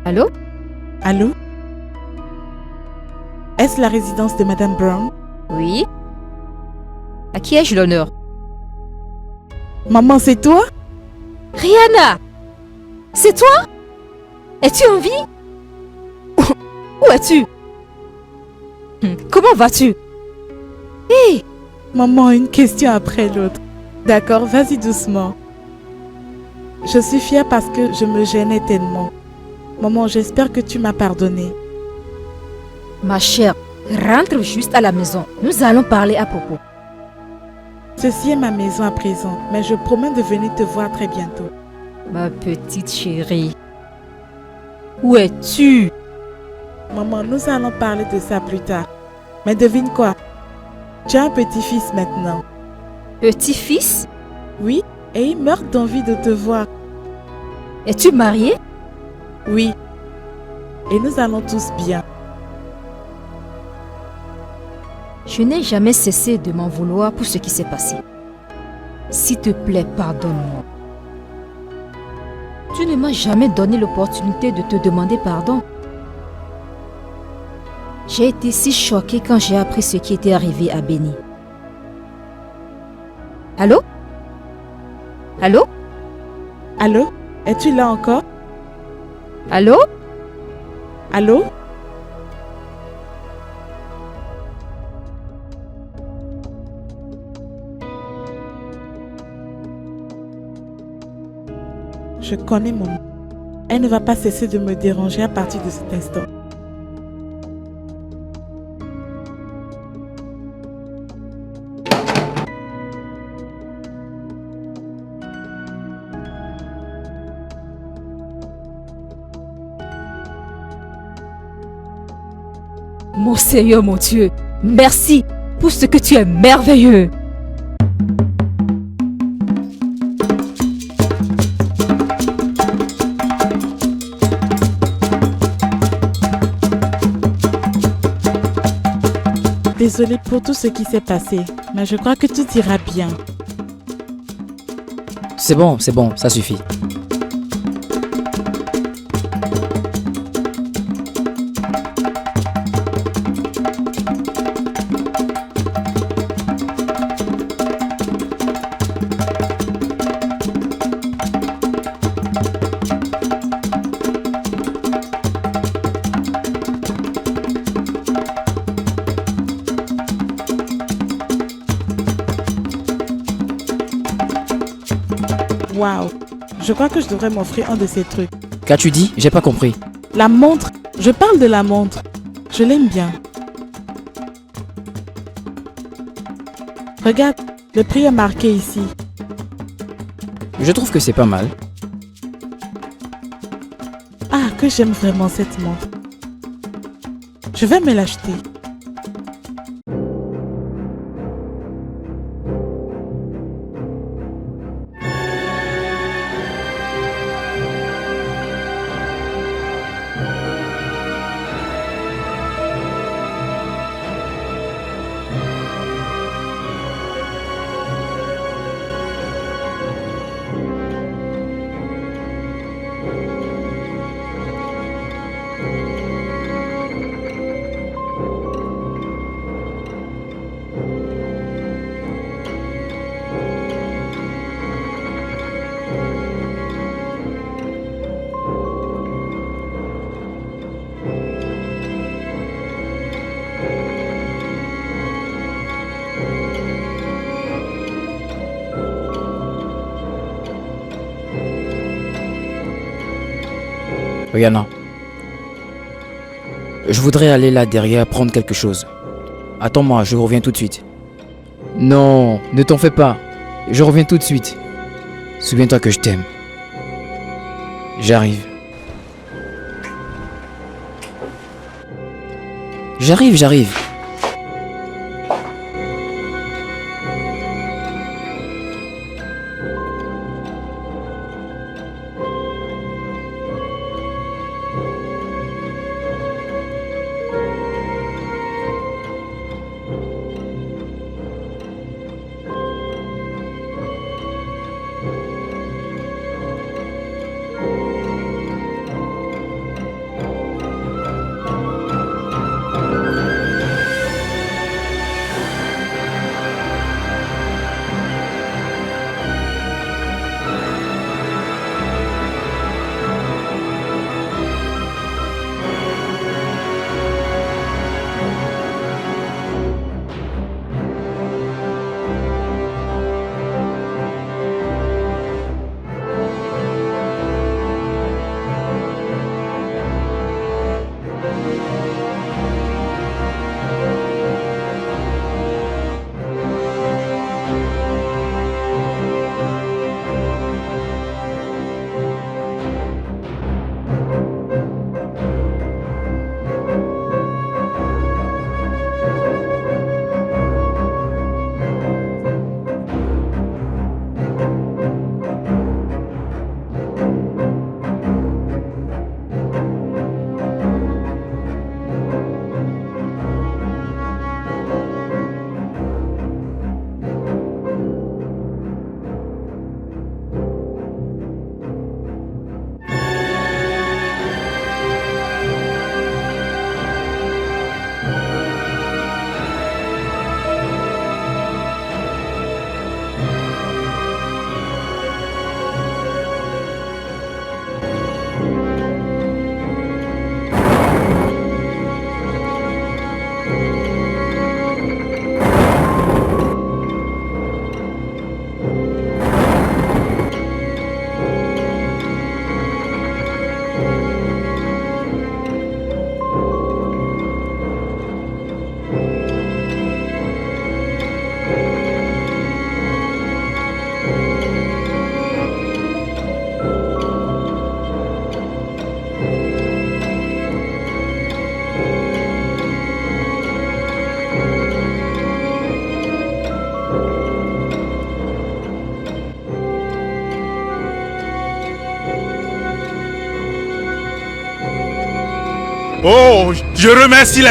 Allô? Allô? Est-ce la résidence de Madame Brown? Oui. À qui ai-je l'honneur? Maman, c'est toi? Rihanna! C'est toi? Es-tu en vie? Où es-tu? Comment vas-tu? Hé! Maman, une question après l'autre. D'accord, vas-y doucement. Je suis fière parce que je me gênais tellement. Maman, j'espère que tu m'as pardonné. Ma chère, rentre juste à la maison. Nous allons parler à propos. Ceci est ma maison à présent, mais je promets de venir te voir très bientôt. Ma petite chérie. Où es-tu? Maman, nous allons parler de ça plus tard. Mais devine quoi? Tu as un petit-fils maintenant. Petit-fils? Oui, et il meurt d'envie de te voir. Es-tu mariée? Oui. Et nous allons tous bien. Je n'ai jamais cessé de m'en vouloir pour ce qui s'est passé. S'il te plaît, pardonne-moi. Tu ne m'as jamais donné l'opportunité de te demander pardon. J'ai été si choquée quand j'ai appris ce qui était arrivé à Benny. Allô? Allô? Allô? Es-tu là encore? Allô? Allô? Je connais maman. Elle ne va pas cesser de me déranger à partir de cet instant. Mon Seigneur, mon Dieu, merci pour ce que tu es merveilleux. Désolée pour tout ce qui s'est passé, mais je crois que tout ira bien. C'est bon, ça suffit. Waouh, je crois que je devrais m'offrir un de ces trucs. Qu'as-tu dit? J'ai pas compris. La montre, je parle de la montre. Je l'aime bien. Regarde, le prix est marqué ici. Je trouve que c'est pas mal. Ah, que j'aime vraiment cette montre. Je vais me l'acheter. Rihanna. Je voudrais aller là derrière prendre quelque chose. Attends-moi, je reviens tout de suite. Non, ne t'en fais pas. Je reviens tout de suite. Souviens-toi que je t'aime. J'arrive. J'arrive. Oh, je remercie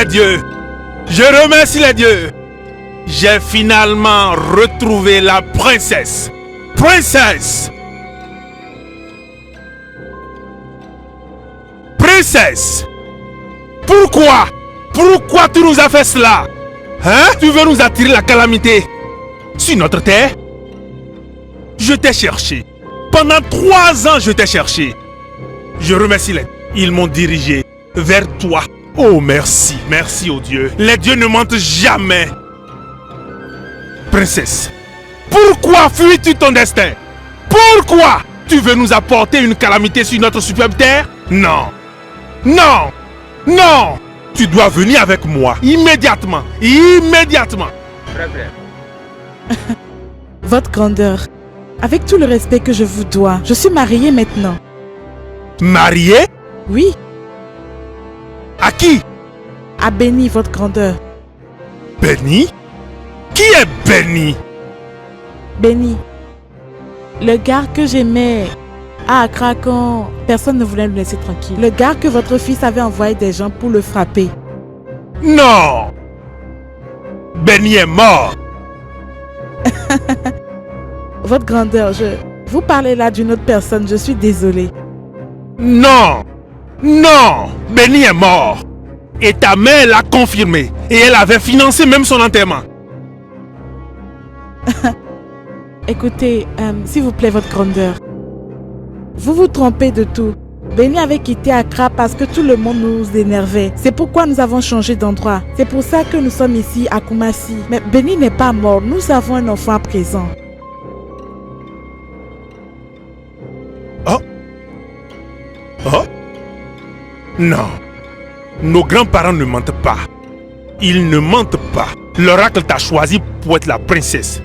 les dieux. J'ai finalement retrouvé la princesse. Princesse, pourquoi? Pourquoi tu nous as fait cela? Hein? Tu veux nous attirer la calamité sur notre terre? Je t'ai cherché. Pendant 3 ans, je t'ai cherché. Je remercie les... Ils m'ont dirigé vers toi. Oh, merci. Merci, oh Dieu. Les dieux ne mentent jamais. Princesse, pourquoi fuis-tu ton destin? Pourquoi? Tu veux nous apporter une calamité sur notre superbe terre? Non. Non. Non. Tu dois venir avec moi. Immédiatement. Immédiatement. Votre grandeur, avec tout le respect que je vous dois, je suis mariée maintenant. Mariée? Oui. À qui? À Benny, votre grandeur. Benny? Qui est Benny? Benny. Le gars que j'aimais à Accra quand personne ne voulait le laisser tranquille. Le gars que votre fils avait envoyé des gens pour le frapper. Non! Benny est mort. Votre grandeur, vous parlez là d'une autre personne, je suis désolée. Non! Non! Benny est mort. Et ta mère l'a confirmé. Et elle avait financé même son enterrement. Écoutez, s'il vous plaît, votre grandeur. Vous vous trompez de tout. Benny avait quitté Accra parce que tout le monde nous énervait. C'est pourquoi nous avons changé d'endroit. C'est pour ça que nous sommes ici à Kumasi. Mais Benny n'est pas mort. Nous avons un enfant à présent. Oh? Oh? Non. Nos grands-parents ne mentent pas. Ils ne mentent pas. L'oracle t'a choisi pour être la princesse.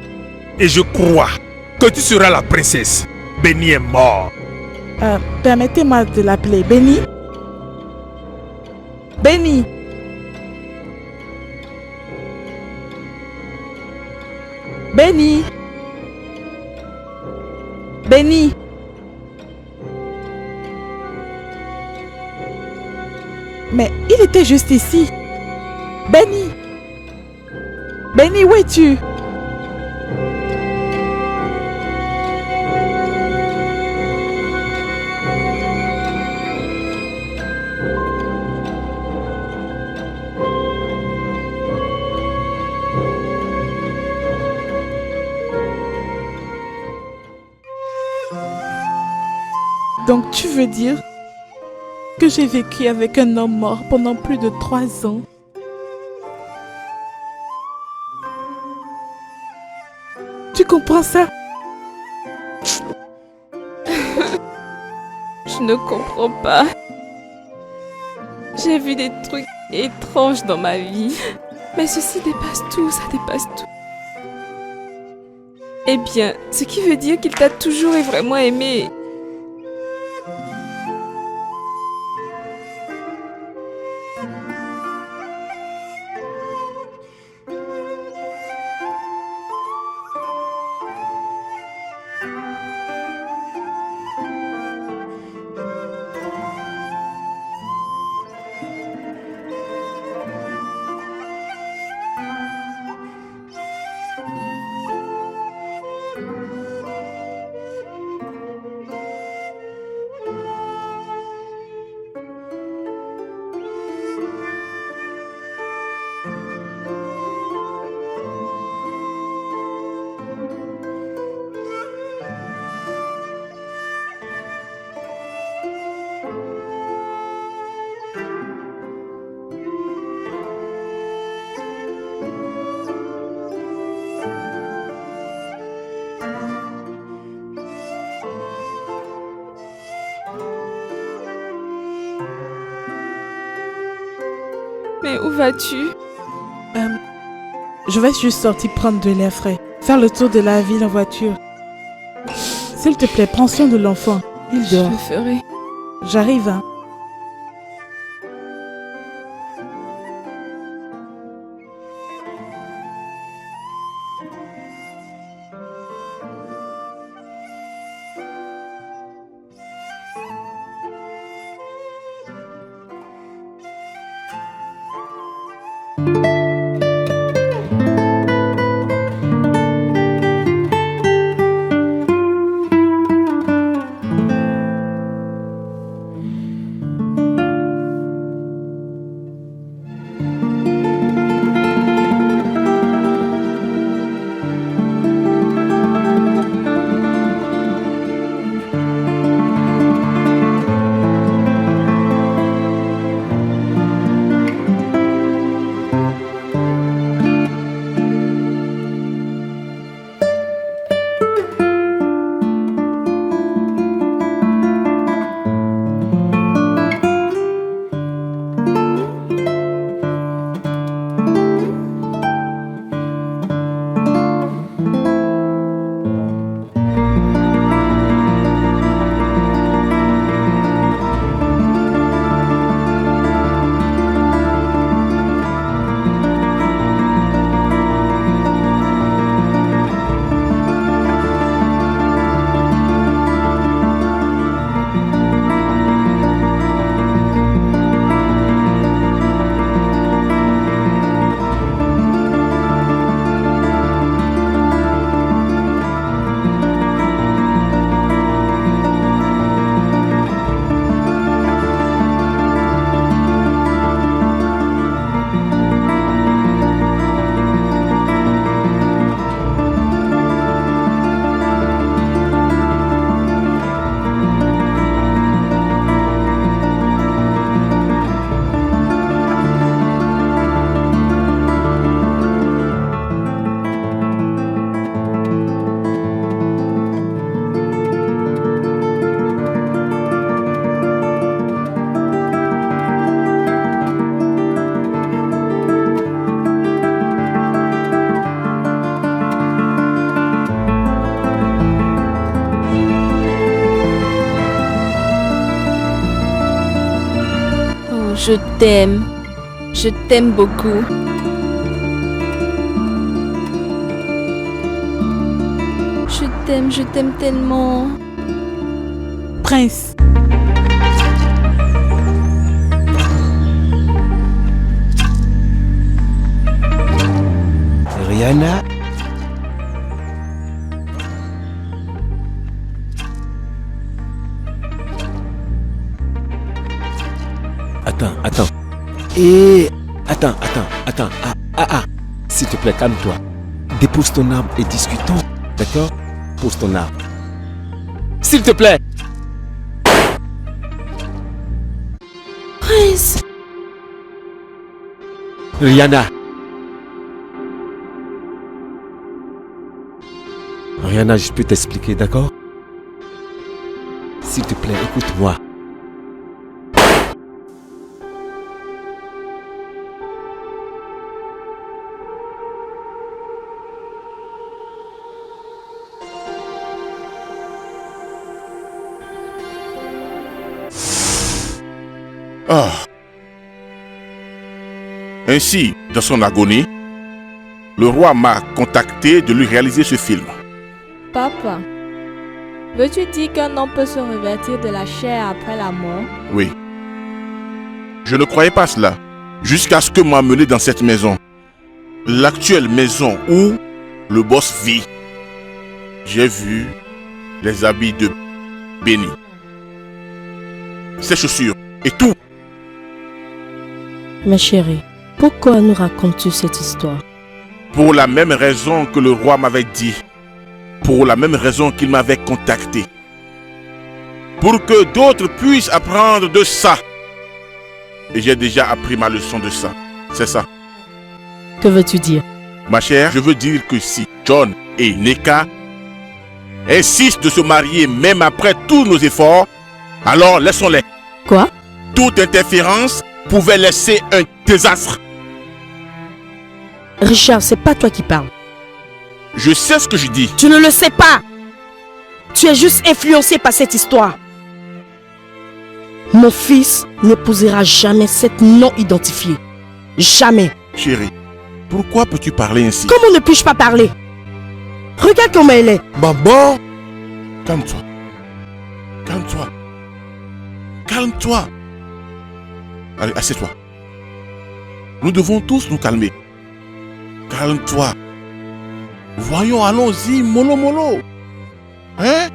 Et je crois que tu seras la princesse. Benny est mort. Permettez-moi de l'appeler. Benny? Benny? Benny? Benny? Mais il était juste ici. Benny? Benny, où es-tu? Donc tu veux dire que j'ai vécu avec un homme mort pendant plus de 3 ans? Tu comprends ça? Je ne comprends pas. J'ai vu des trucs étranges dans ma vie. Mais ceci dépasse tout, ça dépasse tout. Eh bien, ce qui veut dire qu'il t'a toujours et vraiment aimé. Mais où vas-tu? Je vais juste sortir prendre de l'air frais. Faire le tour de la ville en voiture. S'il te plaît, prends soin de l'enfant. Il dort. Je le ferai. J'arrive, hein. Je t'aime. Je t'aime beaucoup. Je t'aime tellement. Prince. Rihanna. Attends. Et attends. S'il te plaît, calme-toi. Dépose ton arme et discutons. D'accord? Pose ton arme. S'il te plaît. Prince. Rihanna. Rihanna, je peux t'expliquer, d'accord? S'il te plaît, écoute-moi. Ah. Ainsi, dans son agonie, le roi m'a contacté de lui réaliser ce film. Papa, veux-tu dire qu'un homme peut se revêtir de la chair après la mort? Oui. Je ne croyais pas cela, jusqu'à ce que m'a mené dans cette maison. L'actuelle maison où le boss vit. J'ai vu les habits de Benny, ses chaussures et tout. Ma chérie, pourquoi nous racontes-tu cette histoire? Pour la même raison que le roi m'avait dit. Pour la même raison qu'il m'avait contacté. Pour que d'autres puissent apprendre de ça. Et j'ai déjà appris ma leçon de ça. C'est ça. Que veux-tu dire? Ma chère, je veux dire que si John et Nneka insistent de se marier même après tous nos efforts, alors laissons-les. Quoi? Toute interférence pouvait laisser un désastre. Richard, c'est pas toi qui parles. Je sais ce que je dis. Tu ne le sais pas. Tu es juste influencé par cette histoire. Mon fils n'épousera jamais cette non identifiée. Jamais. Chérie, pourquoi peux-tu parler ainsi? Comment ne puis-je pas parler? Regarde comment elle est. Maman! Calme-toi. Calme-toi. Calme-toi. Allez, assieds-toi. Nous devons tous nous calmer. Calme-toi. Voyons, allons-y, mollo. Hein?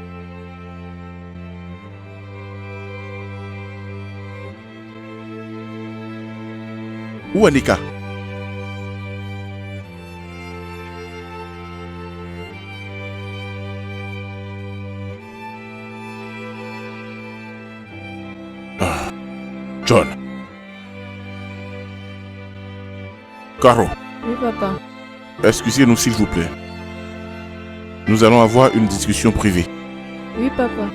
Où est Nneka? John. Caro. Oui, papa. Excusez-nous s'il vous plaît. Nous allons avoir une discussion privée. Oui, papa.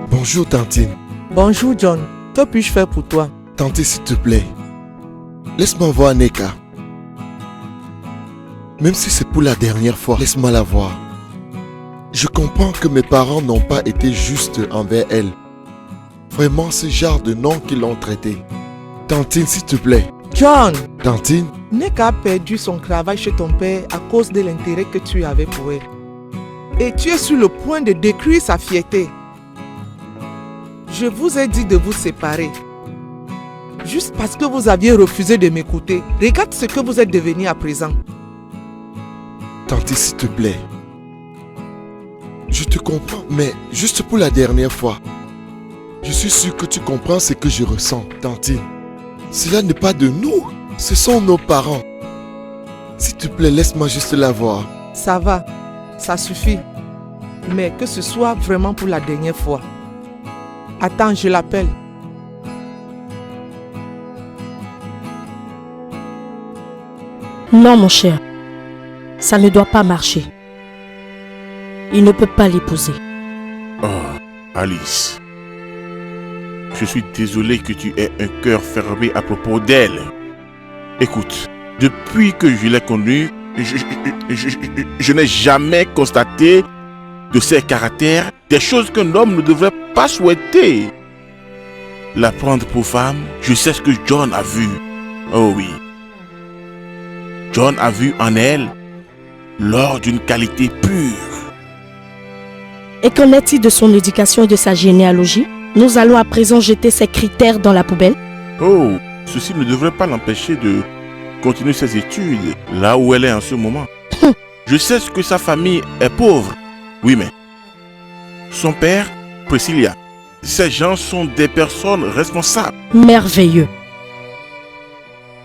Bonjour, Tantine. Bonjour, John. Que puis-je faire pour toi? Tante, s'il te plaît, laisse-moi voir Nneka. Même si c'est pour la dernière fois, laisse-moi la voir. Je comprends que mes parents n'ont pas été justes envers elle. Vraiment, ce genre de nom qu'ils l'ont traité. Tantine, s'il te plaît. John! Tantine? Nneka a perdu son travail chez ton père à cause de l'intérêt que tu avais pour elle. Et tu es sur le point de détruire sa fierté. Je vous ai dit de vous séparer. Juste parce que vous aviez refusé de m'écouter. Regarde ce que vous êtes devenu à présent. Tante, s'il te plaît. Je te comprends, mais juste pour la dernière fois. Je suis sûr que tu comprends ce que je ressens, Tantine. Cela n'est pas de nous, ce sont nos parents. S'il te plaît, laisse-moi juste la voir. Ça va, ça suffit. Mais que ce soit vraiment pour la dernière fois. Attends, je l'appelle. Non, mon cher. Ça ne doit pas marcher. Il ne peut pas l'épouser. Oh, Alice. Je suis désolé que tu aies un cœur fermé à propos d'elle. Écoute, depuis que je l'ai connue, je n'ai jamais constaté de ses caractères des choses qu'un homme ne devrait pas souhaiter. La prendre pour femme, je sais ce que John a vu. Oh oui. John a vu en elle l'or d'une qualité pure. Et qu'en est-il de son éducation et de sa généalogie? Nous allons à présent jeter ses critères dans la poubelle. Oh, ceci ne devrait pas l'empêcher de continuer ses études là où elle est en ce moment. Je sais que sa famille est pauvre. Oui, mais son père, Priscilla, ces gens sont des personnes responsables. Merveilleux.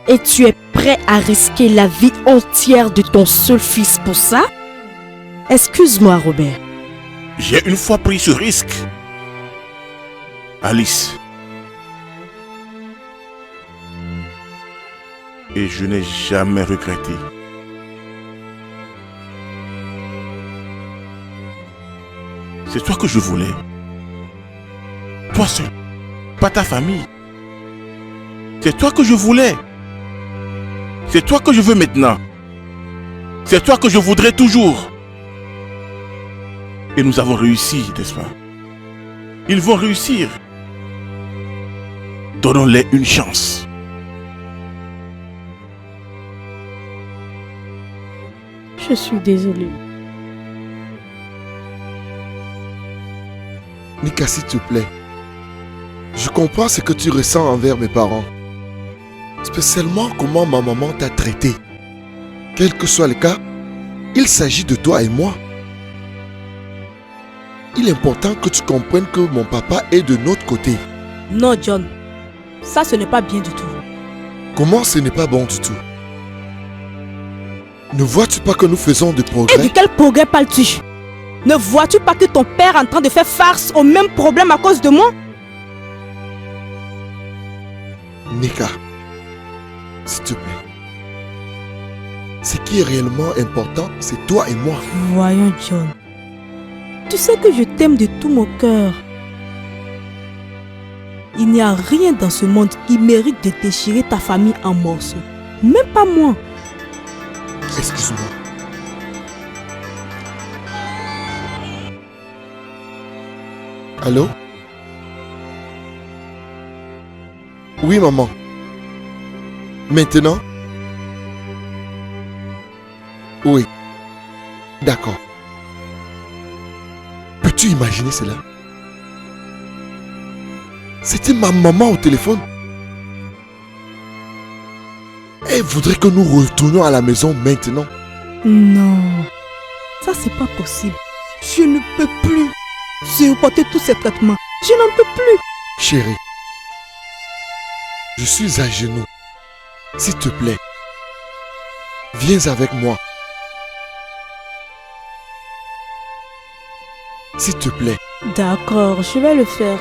Et tu es prêt à risquer la vie entière de ton seul fils pour ça? Excuse-moi, Robert. J'ai une fois pris ce risque. Alice. Et je n'ai jamais regretté. C'est toi que je voulais. Toi seul. Pas ta famille. C'est toi que je voulais. C'est toi que je veux maintenant. C'est toi que je voudrais toujours. Et nous avons réussi, n'est-ce pas? Ils vont réussir. Donnons-les une chance. Je suis désolée. Nika, s'il te plaît. Je comprends ce que tu ressens envers mes parents. Spécialement comment ma maman t'a traité. Quel que soit le cas, il s'agit de toi et moi. Il est important que tu comprennes que mon papa est de notre côté. Non, John. Ça, ce n'est pas bien du tout. Comment ce n'est pas bon du tout? Ne vois-tu pas que nous faisons des progrès? Et de quel progrès parles-tu? Ne vois-tu pas que ton père est en train de faire farce au même problème à cause de moi? Nika, s'il te plaît. Ce qui est réellement important, c'est toi et moi. Voyons, John. Tu sais que je t'aime de tout mon cœur. Il n'y a rien dans ce monde qui mérite de déchirer ta famille en morceaux. Même pas moi. Excuse-moi. Allô? Oui, maman. Maintenant? Oui. D'accord. Peux-tu imaginer cela? C'était ma maman au téléphone. Elle voudrait que nous retournions à la maison maintenant. Non, ça c'est pas possible. Je ne peux plus supporter tous ces traitements. Je n'en peux plus. Chérie, je suis à genoux. S'il te plaît, viens avec moi. S'il te plaît. D'accord, je vais le faire.